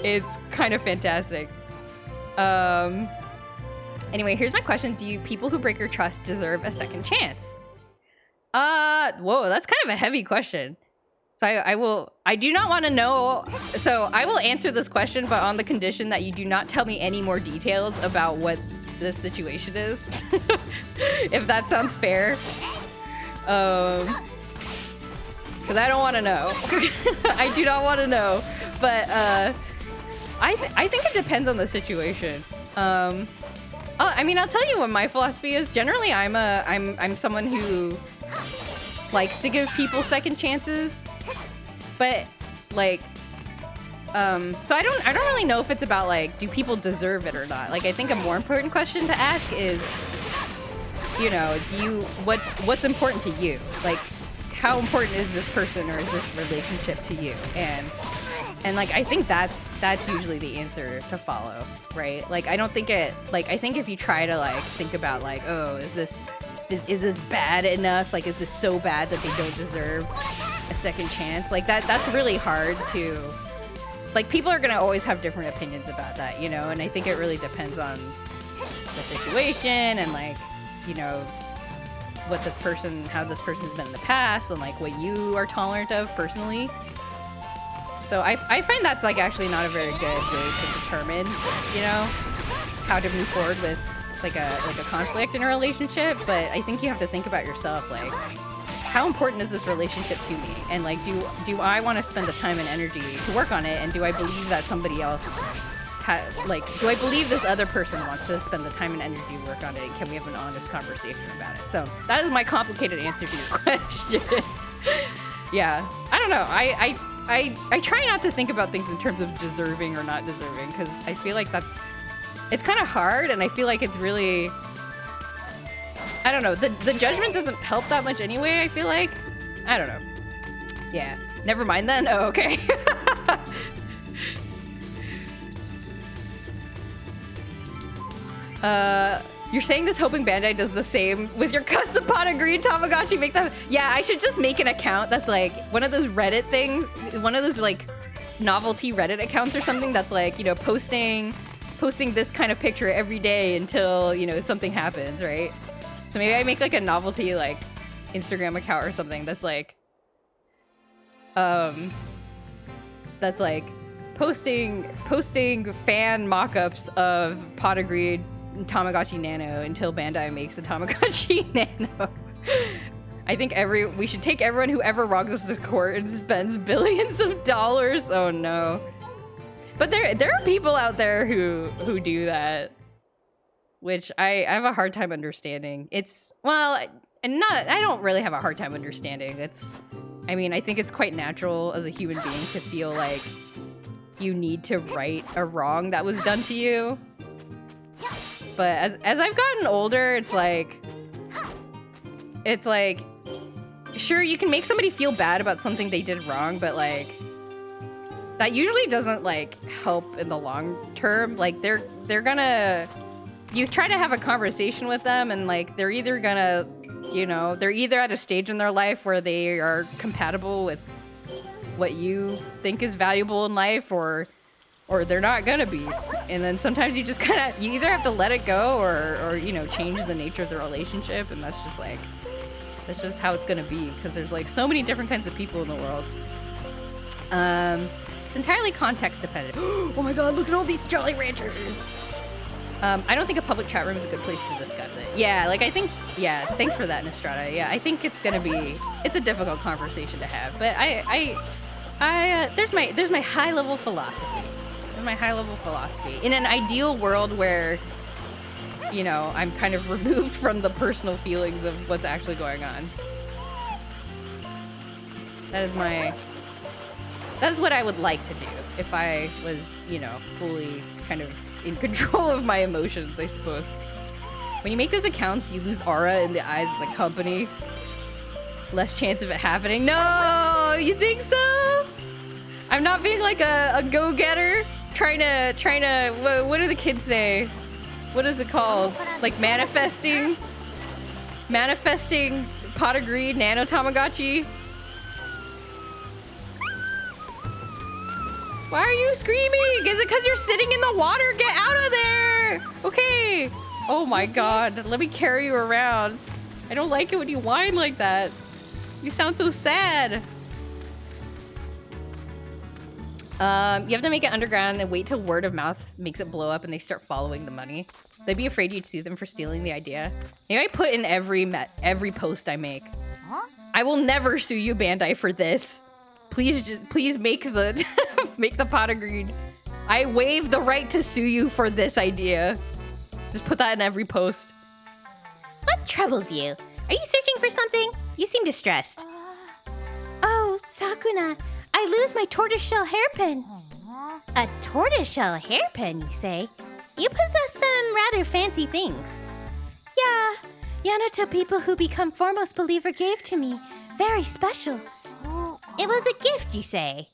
It's kind of fantastic. Anyway, here's my question. Do people who break your trust deserve a second chance? Whoa, that's kind of a heavy question. So I do not want to know. So I will answer this question, but on the condition that you do not tell me any more details about what this situation is. If that sounds fair. Because I don't want to know. I do not want to know. But I think it depends on the situation. I mean, I'll tell you what my philosophy is. Generally, I'm someone who likes to give people second chances. But like, so I don't really know if it's about like, do people deserve it or not? Like, I think a more important question to ask is, you know, what's important to you? Like, how important is this person or is this relationship to you? And like, I think that's usually the answer to follow, right? Like, I don't think I think if you try to like think about like, oh, is this bad enough? Like, is this so bad that they don't deserve a second chance? Like that's really hard to, like, people are gonna always have different opinions about that, you know? And I think it really depends on the situation and like, you know, how this person's been in the past and like what you are tolerant of personally. So I find that's like actually not a very good way to determine, you know, how to move forward with like a conflict in a relationship. But I think you have to think about yourself, like, how important is this relationship to me? And like, do I want to spend the time and energy to work on it? And do I believe that somebody else do I believe this other person wants to spend the time and energy to work on it? And can we have an honest conversation about it? So that is my complicated answer to your question. Yeah, I don't know. I try not to think about things in terms of deserving or not deserving, because I feel like it's kind of hard, and I feel like it's really, I don't know, the judgment doesn't help that much anyway, I feel like. I don't know. Yeah, never mind then. Oh, okay. You're saying this hoping Bandai does the same with your custom pot of green Tamagotchi. Make that. Yeah, I should just make an account that's like one of those Reddit things, one of those like novelty Reddit accounts or something that's like, you know, posting this kind of picture every day until, you know, something happens, right? So maybe I make like a novelty like Instagram account or something that's like posting fan mock-ups of pot of green Tamagotchi Nano until Bandai makes a Tamagotchi Nano. I think we should take everyone who ever wrongs us to court and spends billions of dollars. Oh no. But there are people out there who do that, which I have a hard time understanding. I don't really have a hard time understanding. I think it's quite natural as a human being to feel like you need to right a wrong that was done to you. But as I've gotten older, it's like, sure, you can make somebody feel bad about something they did wrong, but like, that usually doesn't like help in the long term. Like you try to have a conversation with them, and like they're either at a stage in their life where they are compatible with what you think is valuable in life, or they're not gonna be. And then sometimes you just you either have to let it go or you know, change the nature of the relationship, and that's just how it's gonna be, because there's like so many different kinds of people in the world. It's entirely context dependent. Oh my god, look at all these Jolly Ranchers! I don't think a public chat room is a good place to discuss it. Yeah, like I think, yeah, thanks for that, Nostrada. Yeah, I think it's a difficult conversation to have, but there's my high level philosophy. In an ideal world where, you know, I'm kind of removed from the personal feelings of what's actually going on. That is my That's what I would like to do if I was, you know, fully kind of in control of my emotions, I suppose. When you make those accounts, you lose aura in the eyes of the company. Less chance of it happening. No, you think so? I'm not being like a go-getter, trying to. What do the kids say? What is it called? Like manifesting pot of greed, nano Tamagotchi. Why are you screaming? Is it because you're sitting in the water? Get out of there! Okay. Oh my god. Let me carry you around. I don't like it when you whine like that. You sound so sad. You have to make it underground and wait till word of mouth makes it blow up and they start following the money. They'd be afraid you'd sue them for stealing the idea. Maybe I put in every post I make. I will never sue you, Bandai, for this. Please make the make the pot of greed. I waive the right to sue you for this idea. Just put that in every post. What troubles you? Are you searching for something? You seem distressed. Oh, Sakuna, I lose my tortoiseshell hairpin. A tortoiseshell hairpin, you say? You possess some rather fancy things. Yeah, Yanoto people who become foremost believer gave to me. Very special. It was a gift, you say?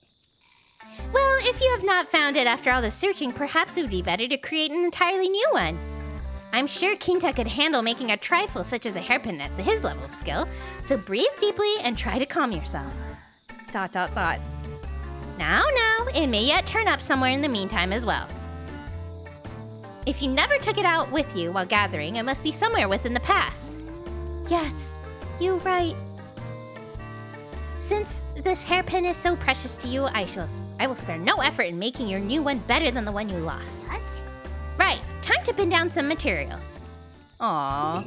Well, if you have not found it after all the searching, perhaps it would be better to create an entirely new one. I'm sure Kinta could handle making a trifle such as a hairpin at his level of skill, so breathe deeply and try to calm yourself. ... Now, it may yet turn up somewhere in the meantime as well. If you never took it out with you while gathering, it must be somewhere within the pass. Yes, you're right. Since this hairpin is so precious to you, I will spare no effort in making your new one better than the one you lost. Right, time to pin down some materials. Aww.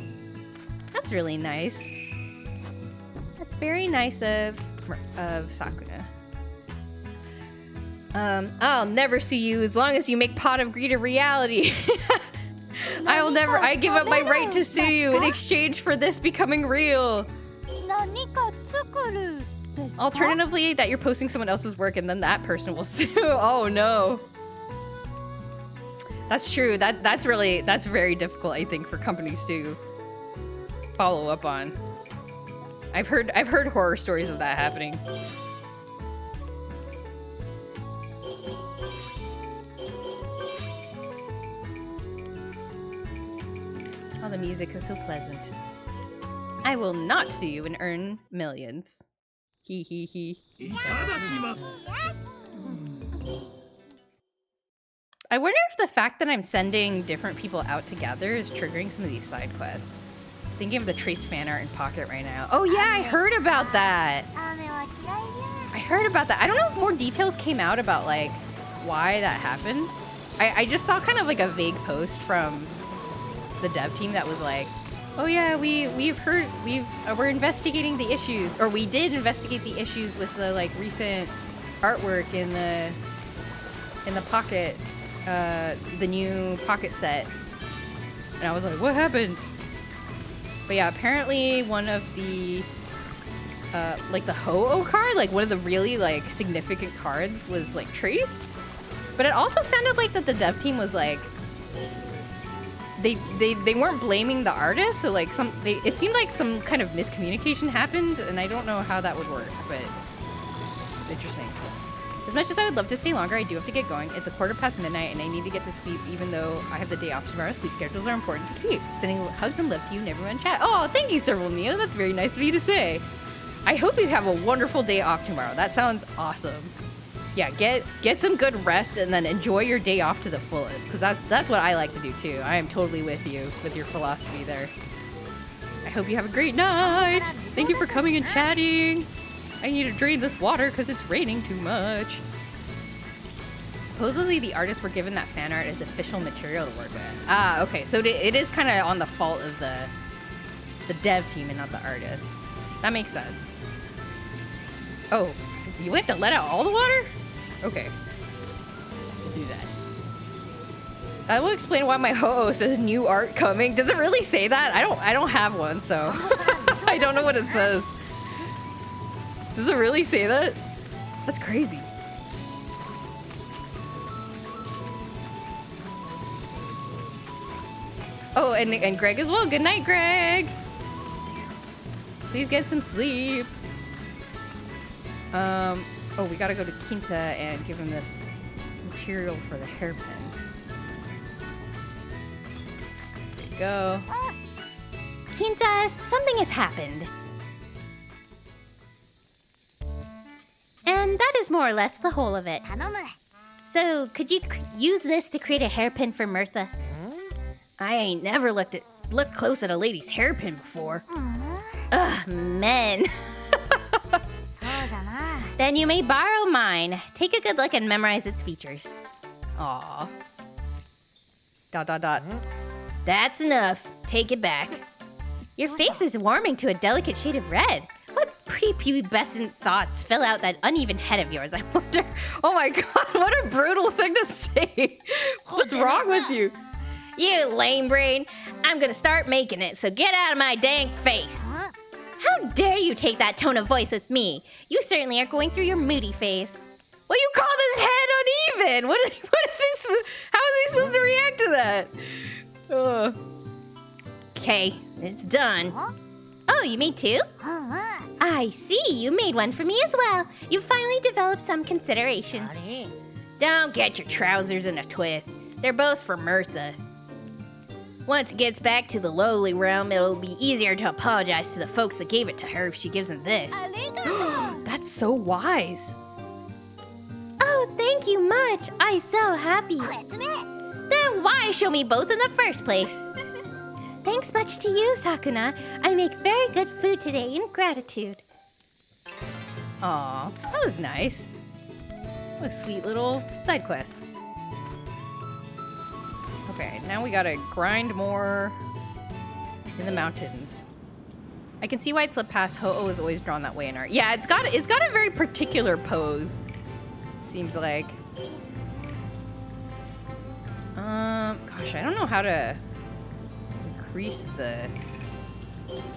That's really nice. That's very nice of Sakuna. I'll never see you as long as you make Pot of Greed a reality. I give up my right to sue you in exchange for this becoming real. Alternatively, that you're posting someone else's work and then that person will sue. Oh no. That's true. That's very difficult, I think, for companies to follow up on. I've heard horror stories of that happening. Oh, the music is so pleasant. I will not sue you and earn millions. Hee hee hee. I wonder if the fact that I'm sending different people out together is triggering some of these side quests. Thinking of the Trace fan art in Pocket right now. Oh yeah, I heard about that. I don't know if more details came out about like why that happened. I just saw kind of like a vague post from the dev team that was like, oh yeah, we're investigating the issues, or we did investigate the issues with the like recent artwork in the Pocket, the new Pocket set. And I was like, what happened? But yeah, apparently one of the like the Ho-Oh card, like one of the really like significant cards was like traced. But it also sounded like that the dev team was like they weren't blaming the artist, so like it seemed like some kind of miscommunication happened, and I don't know how that would work, but interesting. As much as I would love to stay longer, I do have to get going. It's midnight and I need to get to sleep, even though I have the day off tomorrow. Sleep schedules are important to keep. Sending hugs and love to you and everyone in chat. Oh, thank you, Serval Neo. That's very nice of you to say. I hope you have a wonderful day off tomorrow. That sounds awesome. Yeah, get some good rest and then enjoy your day off to the fullest, because that's what I like to do too. I am totally with you with your philosophy there. I hope you have a great night. Thank you for coming and chatting. I need to drain this water because it's raining too much. Supposedly the artists were given that fan art as official material to work with. Ah, okay, so it is kind of on the fault of the dev team and not the artist. That makes sense. Oh, you have to let out all the water? Okay. We'll do that. That will explain why my Ho-Oh says new art coming. Does it really say that? I don't have one, so I don't know what it says. Does it really say that? That's crazy. Oh, and Greg as well. Good night, Greg. Please get some sleep. Oh, we gotta go to Quinta and give him this material for the hairpin. There you go. Quinta, something has happened. And that is more or less the whole of it. So, could you use this to create a hairpin for Mirtha? I ain't never looked close at a lady's hairpin before. Ugh, men. Then you may borrow mine. Take a good look and memorize its features. Aw. ... That's enough. Take it back. Your face is warming to a delicate shade of red. What prepubescent thoughts fill out that uneven head of yours, I wonder? Oh my god, what a brutal thing to say. What's wrong with you? You lame brain. I'm gonna start making it, so get out of my dang face. How dare you take that tone of voice with me? You certainly are going through your moody phase. Well, you called his head uneven. What is he? How is he supposed to react to that? Okay, it's done. Oh, you made two? I see, you made one for me as well. You finally developed some consideration. Don't get your trousers in a twist. They're both for Mirtha. Once it gets back to the lowly realm, it'll be easier to apologize to the folks that gave it to her if she gives them this. That's so wise. Oh, thank you much. I'm so happy. Then why show me both in the first place? Thanks much to you, Sakuna. I make very good food today in gratitude. Aw, that was nice. What a sweet little side quest. Okay, now we gotta grind more in the mountains. I can see why it slipped past. Ho-Oh is always drawn that way in art. Yeah, it's got a very particular pose. Seems like. Gosh, I don't know how to increase the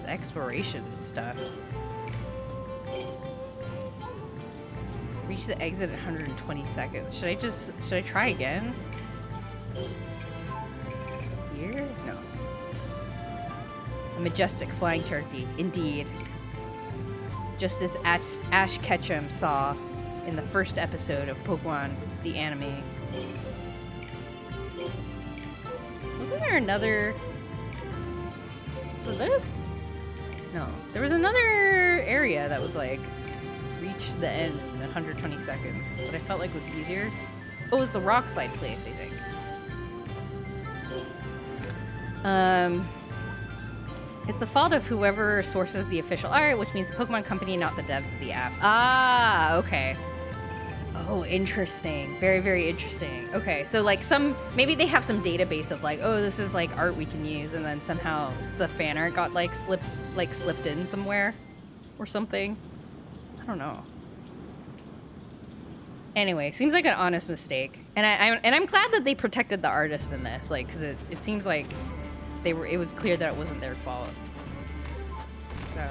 exploration stuff. Reach the exit in 120 seconds. Should I try again? Here? No. A majestic flying turkey, indeed. Just as Ash Ketchum saw in the first episode of Pokemon, the anime. Wasn't there another... For this? No. There was another area that was like, reach the end in 120 seconds, that I felt like was easier. Oh, it was the rock slide place, I think. It's the fault of whoever sources the official art, which means the Pokemon Company, not the devs of the app. Ah, okay. Oh, interesting. Very, very interesting. Okay, so like maybe they have some database of like, oh, this is like art we can use, and then somehow the fan art got like slipped in somewhere or something. I don't know. Anyway, seems like an honest mistake, and I'm glad that they protected the artist in this, like, because it seems like it was clear that it wasn't their fault. So,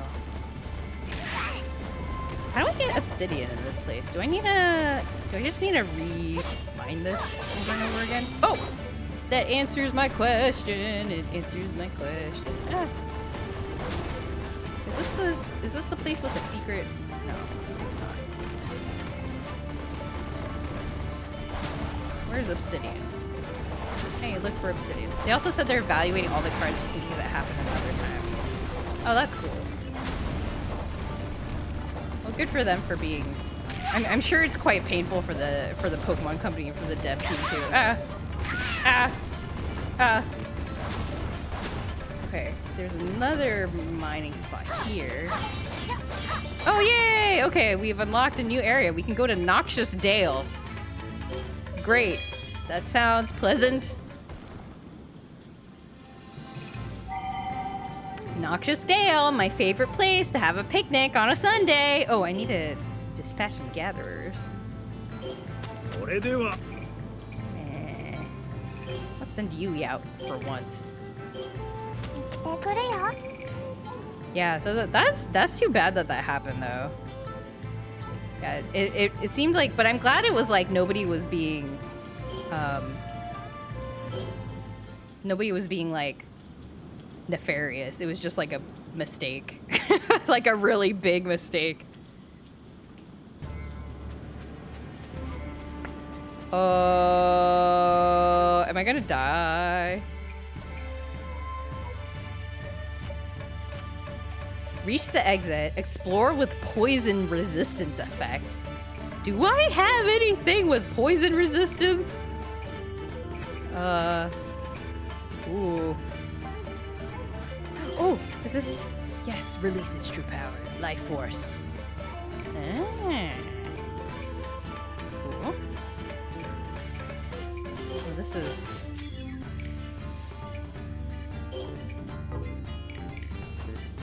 how do I get obsidian in this place? Do I just need to re-mine this over and over again? Oh, that answers my question. It answers my question. Ah. Is this the place with the secret? No, it's not. Where's obsidian? Hey, look for obsidian. They also said they're evaluating all the cards just in case it happened another time. Oh, that's cool. Well, good for them for being... I'm sure it's quite painful for the Pokemon Company and for the dev team too. Okay, there's another mining spot here. Oh, yay! Okay, we've unlocked a new area. We can go to Noxious Dale. Great. That sounds pleasant. Noxious Dale, my favorite place to have a picnic on a Sunday. Oh, I need to dispatch some gatherers. Let's send Yui out for once. Yeah, so that's too bad that happened though. Yeah, it seemed like, but I'm glad it was like nobody was being like nefarious. It was just like a mistake. Like a really big mistake. Am I gonna die? Reach the exit. Explore with poison resistance effect. Do I have anything with poison resistance? Ooh. Oh, is this? Yes, release its true power. Life force. Ah. That's cool. Oh, this is...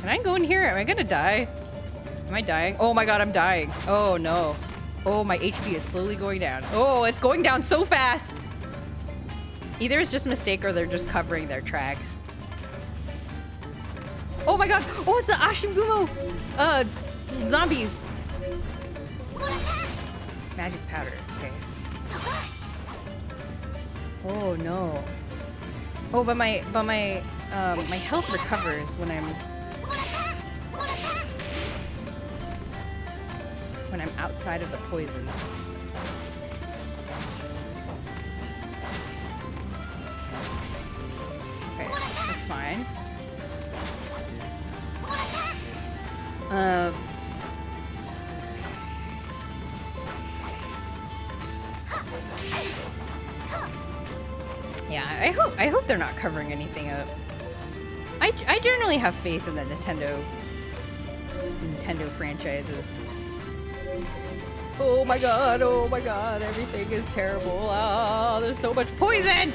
Can I go in here? Am I gonna die? Am I dying? Oh my god, I'm dying. Oh no. Oh, my HP is slowly going down. Oh, it's going down so fast! Either it's just a mistake or they're just covering their tracks. Oh my god! Oh, it's the Ashigumo! Zombies! Magic powder, okay. Oh no. Oh, but my health recovers when I'm outside of the poison. Okay, that's fine. Yeah, I hope they're not covering anything up. I generally have faith in the Nintendo franchises. Oh my god, everything is terrible. Ah, there's so much poison!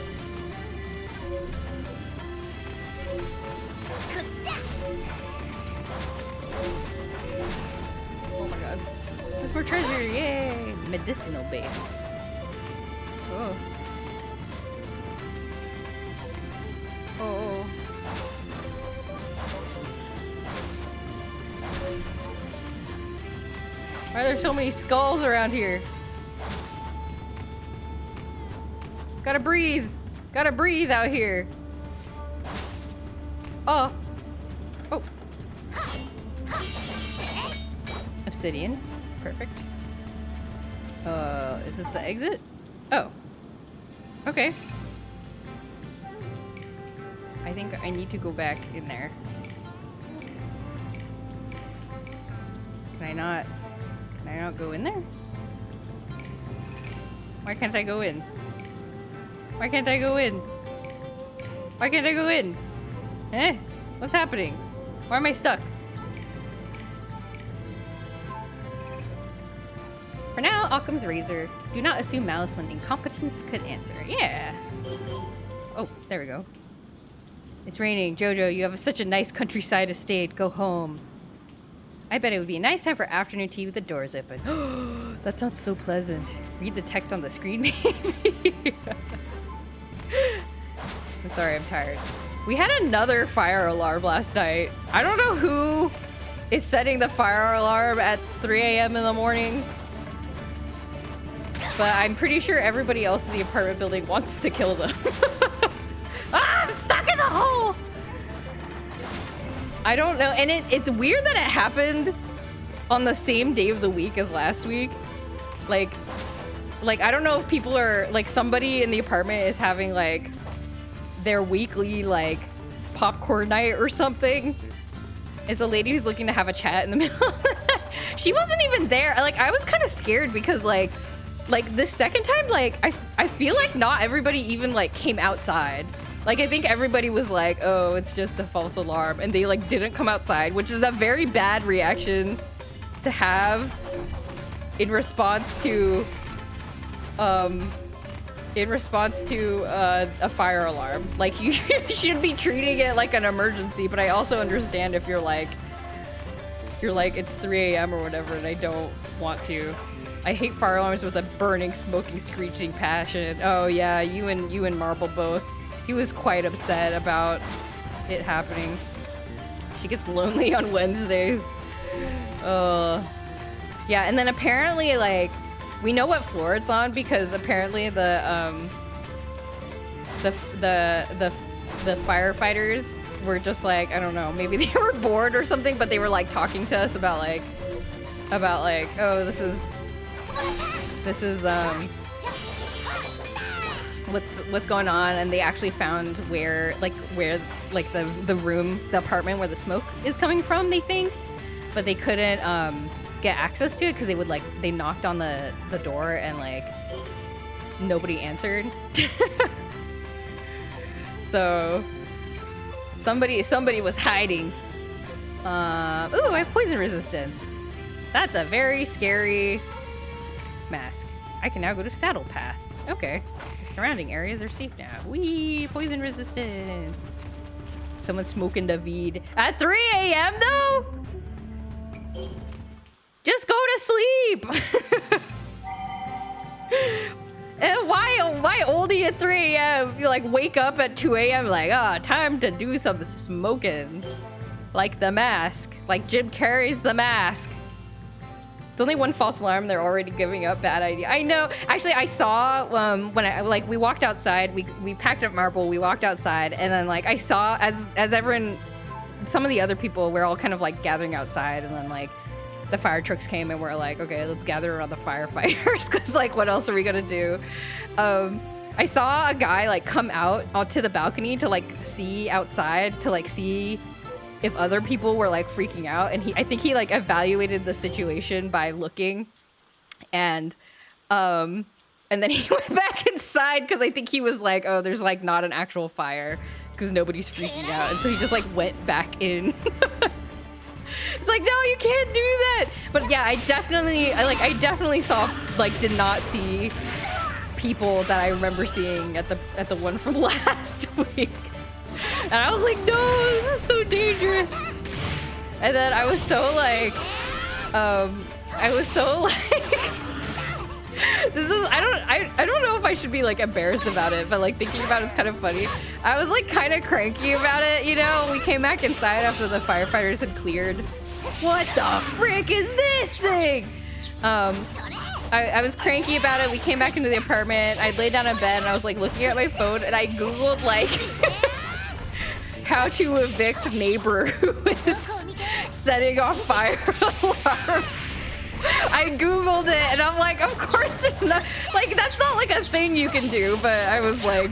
Oh my god. There's more treasure, yay! Medicinal base. Oh. Oh. Why are there so many skulls around here? Gotta breathe! Gotta breathe out here! Oh! Oh! Obsidian. Perfect. Is this the exit? Oh. Okay. I think I need to go back in there. Can I not go in there? Why can't I go in? Why can't I go in? Why can't I go in? Eh? What's happening? Why am I stuck? For now, Occam's razor. Do not assume malice when incompetence could answer. Yeah. Oh, there we go. It's raining. Jojo, you have such a nice countryside estate. Go home. I bet it would be a nice time for afternoon tea with the doors open. That sounds so pleasant. Read the text on the screen, maybe. I'm sorry, I'm tired. We had another fire alarm last night. I don't know who is setting the fire alarm at 3 a.m. in the morning. But I'm pretty sure everybody else in the apartment building wants to kill them. Ah, I'm stuck in the hole! I don't know, and it's weird that it happened on the same day of the week as last week. Like I don't know if people are, like, somebody in the apartment is having, like, their weekly, like, popcorn night or something. It's a lady who's looking to have a chat in the middle. She wasn't even there. Like, I was kind of scared because, like the second time, like, I feel like not everybody even, like, came outside. Like, I think everybody was like, oh, it's just a false alarm. And they, like, didn't come outside, which is a very bad reaction to have in response to a fire alarm. Like, you should be treating it like an emergency, but I also understand if you're like, it's 3 a.m. or whatever, and I don't want to. I hate fire alarms with a burning, smoking, screeching passion. Oh yeah, you and Marble both. He was quite upset about it happening. She gets lonely on Wednesdays. Yeah, and then apparently, like, we know what floor it's on because apparently the firefighters were just like, I don't know, maybe they were bored or something, but they were like talking to us about like, oh, this is what's going on, and they actually found where the room, the apartment where the smoke is coming from, they think, but they couldn't get access to it because they knocked on the door and like nobody answered. So somebody was hiding. Ooh, I have poison resistance. That's a very scary mask. I can now go to Saddle Path. Okay. The surrounding areas are safe now. Wee, poison resistance. Someone's smoking the weed at 3 a.m. though? Just go to sleep. And why oldie at 3 a.m.? You like wake up at 2 a.m. like, time to do some smoking. Like The Mask. Like Jim Carrey's The Mask. It's only one false alarm, they're already giving up. Bad idea. I know. Actually, I saw when we walked outside, we packed up Marble, we walked outside, and then like I saw as everyone, some of the other people were all kind of like gathering outside, and then like the fire trucks came and we're like, okay, let's gather around the firefighters because like what else are we gonna do? I saw a guy like come out onto the balcony to like see outside to like see if other people were like freaking out, and I think he like evaluated the situation by looking, and then he went back inside because I think he was like, oh, there's like not an actual fire because nobody's freaking out, and so he just like went back in. It's like, no, you can't do that. But yeah, I definitely saw, like, did not see people that I remember seeing at the one from last week. And I was like, no, this is so dangerous. And then I was so like, this is, I don't know if I should be like embarrassed about it, but like thinking about it's kind of funny. I was like kind of cranky about it, you know? We came back inside after the firefighters had cleared. What the frick is this thing? I was cranky about it. We came back into the apartment. I laid down in bed and I was like looking at my phone and I Googled like how to evict neighbor who is setting off fire alarm. I Googled it and I'm like, of course there's not, like, that's not like a thing you can do, but I was like,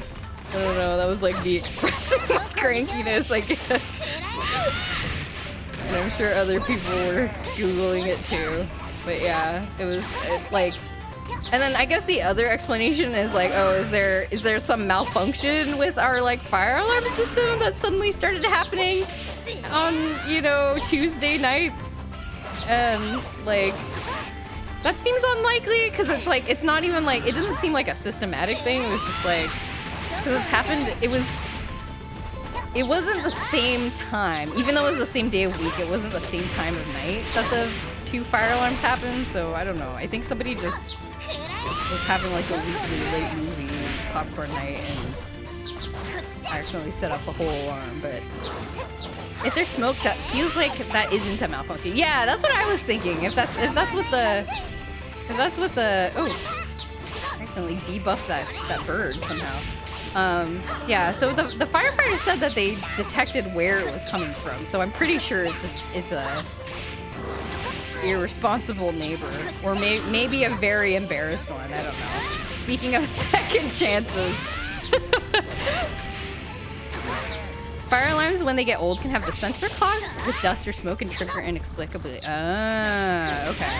I don't know, that was like me expressing my crankiness, I guess. And I'm sure other people were Googling it too. But yeah, it was like, and then I guess the other explanation is like, oh, is there some malfunction with our like fire alarm system that suddenly started happening on, you know, Tuesday nights? And like, that seems unlikely because it's like, it's not even like, it doesn't seem like a systematic thing. It was just like, because it's happened, it wasn't the same time, even though it was the same day of week, it wasn't the same time of night that the 2 fire alarms happened. So I don't know. I think somebody just was having like a weekly late movie popcorn night and accidentally set up the whole alarm. But if there's smoke, that feels like that isn't a malfunction. Yeah, that's what I was thinking. If that's what the oh, I accidentally debuffed that bird somehow. Yeah, so the firefighters said that they detected where it was coming from, so I'm pretty sure it's a irresponsible neighbor, or maybe a very embarrassed one, I don't know. Speaking of second chances. Fire alarms, when they get old, can have the sensor clogged with dust or smoke and trigger inexplicably. Ah, okay.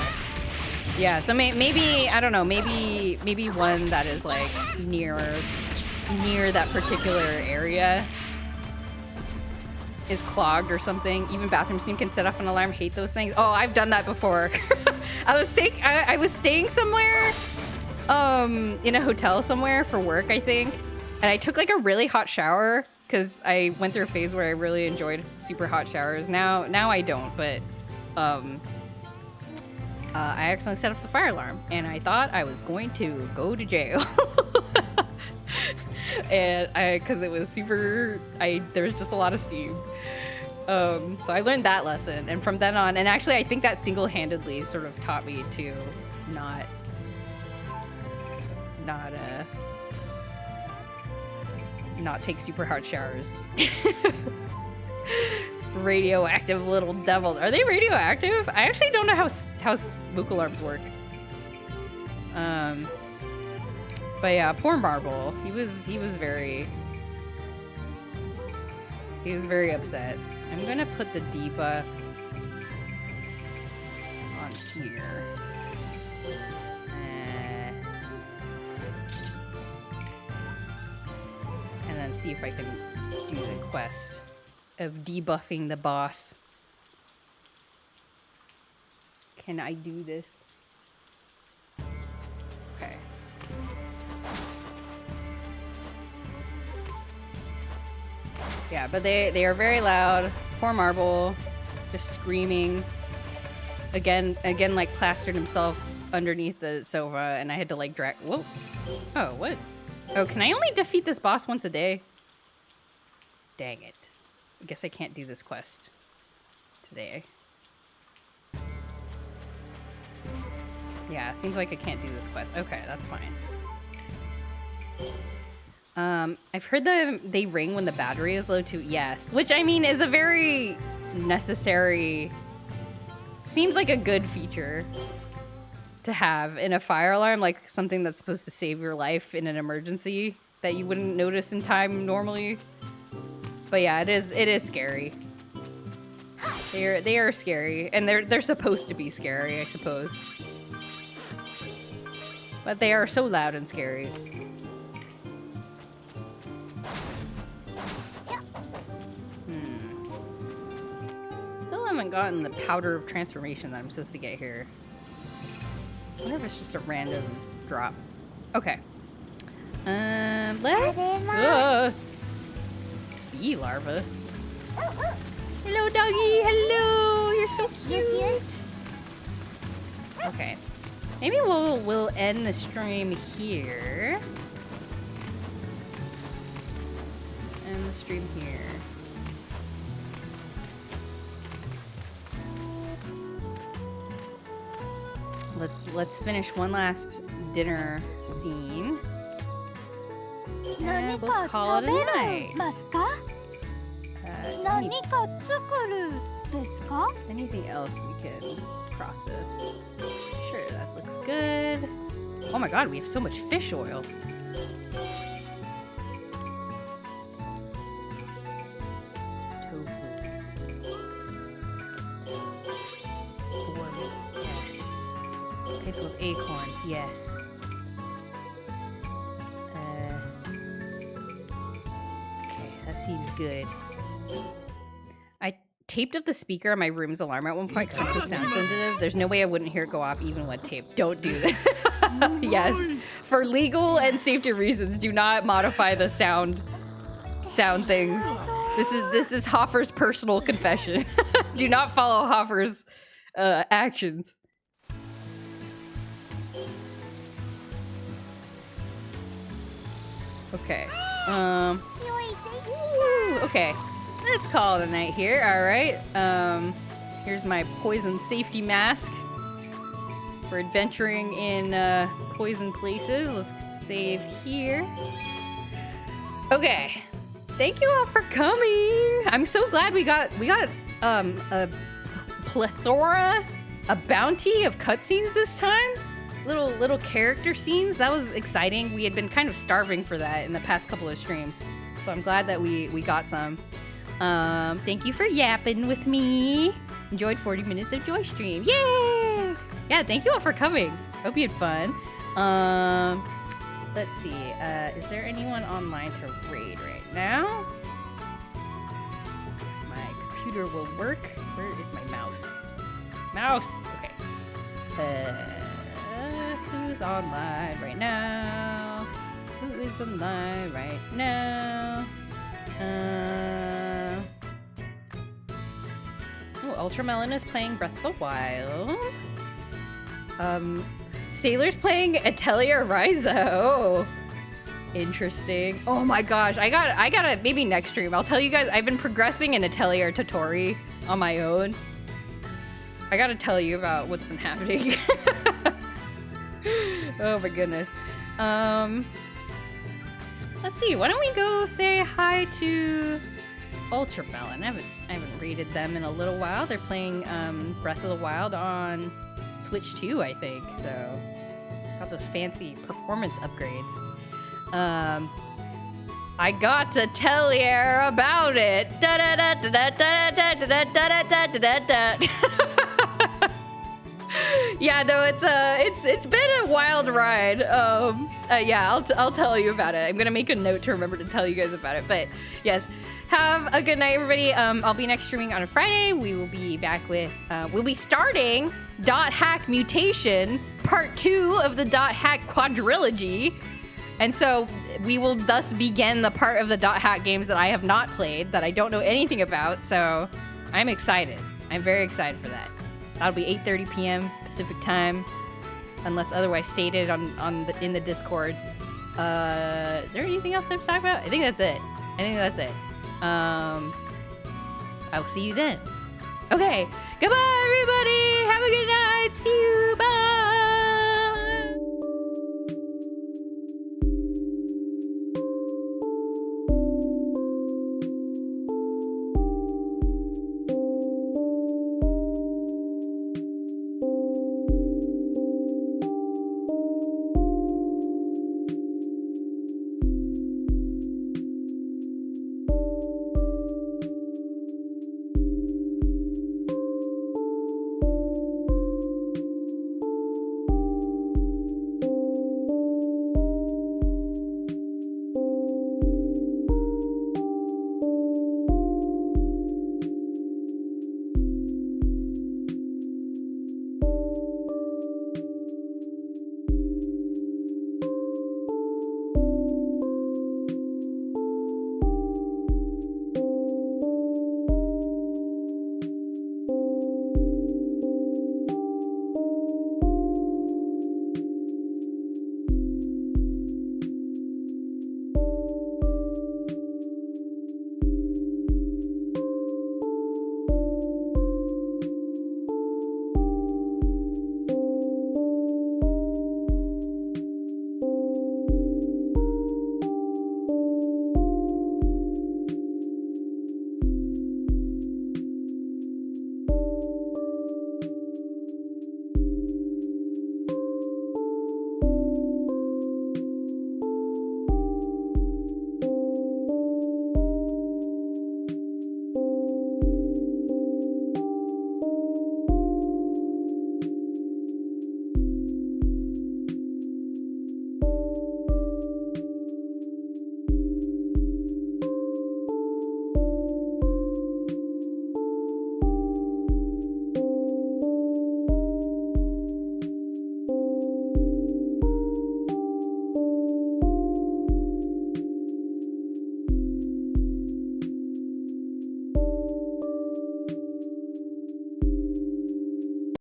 Yeah, so maybe, I don't know, maybe one that is like near that particular area is clogged or something. Even bathroom steam can set off an alarm. Hate those things. Oh, I've done that before. I was staying somewhere, in a hotel somewhere for work, I think, and I took like a really hot shower because I went through a phase where I really enjoyed super hot showers. Now I don't, but I accidentally set off the fire alarm and I thought I was going to go to jail. And because it was super, there was just a lot of steam. So I learned that lesson, and from then on, and actually I think that single-handedly sort of taught me to not take super hard showers. Radioactive little devils. Are they radioactive? I actually don't know how smoke alarms work. But yeah, poor Marble. He was very upset. I'm gonna put the debuff on here. And then see if I can do the quest of debuffing the boss. Can I do this? Okay. Yeah, but they are very loud. Poor Marble, just screaming. Again, like plastered himself underneath the sofa, and I had to like drag. Whoa! Oh, what? Oh, can I only defeat this boss once a day? Dang it! I guess I can't do this quest today. Yeah, seems like I can't do this quest. Okay, that's fine. I've heard that they ring when the battery is low too. Yes, which I mean is a very necessary. Seems like a good feature to have in a fire alarm, like something that's supposed to save your life in an emergency that you wouldn't notice in time normally. But yeah, it is scary. They are scary, and they're supposed to be scary, I suppose. But they are so loud and scary. Still haven't gotten the powder of transformation that I'm supposed to get here. I wonder if it's just a random drop. Okay. Let's... bee larva. Hello, doggy. Hello. You're so cute. Okay. Maybe we'll end the stream here. End the stream here. Let's finish one last dinner scene. And we'll call it a night. Anything else we can process? Sure, that looks good. Oh my god, we have so much fish oil. Tofu. Corn, yes. Pickled acorns, yes. Okay, that seems good. I taped up the speaker on my room's alarm at one point because I'm so sound sensitive. There's no way I wouldn't hear it go off even with tape. Don't do this. Yes, for legal and safety reasons, do not modify the sound things. This is Hoffer's personal confession. Do not follow Hoffer's actions. Okay. Okay. Let's call it a night here. All right. Here's my poison safety mask. We're adventuring in poison places. Let's save here. Okay. Thank you all for coming. I'm so glad we got a plethora, a bounty of cutscenes this time. Little character scenes. That was exciting. We had been kind of starving for that in the past couple of streams. So I'm glad that we got some. Thank you for yapping with me. Enjoyed 40 minutes of Joy Stream. Yay! Yeah, thank you all for coming. Hope you had fun. Let's see. Is there anyone online to raid right now? My computer will work. Where is my mouse? Mouse! Okay. Who's online right now? Who is online right now? Oh, Ultramelon is playing Breath of the Wild. Sailor's playing Atelier Ryza. Oh, interesting. Oh my gosh, I gotta maybe next stream. I'll tell you guys. I've been progressing in Atelier Totori on my own. I gotta tell you about what's been happening. Oh my goodness. Let's see. Why don't we go say hi to Ultramelon. I haven't rated them in a little while. They're playing Breath of the Wild on Switch 2, I think. So got those fancy performance upgrades. I got to tell you about it. Yeah, no, it's been a wild ride. Yeah, I'll tell you about it. I'm gonna make a note to remember to tell you guys about it. But yes, have a good night, everybody. I'll be next streaming on a Friday. We will be back with we'll be starting Dot Hack Mutation Part 2 of the Dot Hack quadrilogy. And so we will thus begin the part of the Dot Hack games that I have not played, that I don't know anything about. So I'm excited. I'm very excited for that. That'll be 8:30 p.m. Pacific time, unless otherwise stated in the Discord. Is there anything else I have to talk about? I think that's it. I will see you then. Okay. Goodbye, everybody. Have a good night. See you. Bye.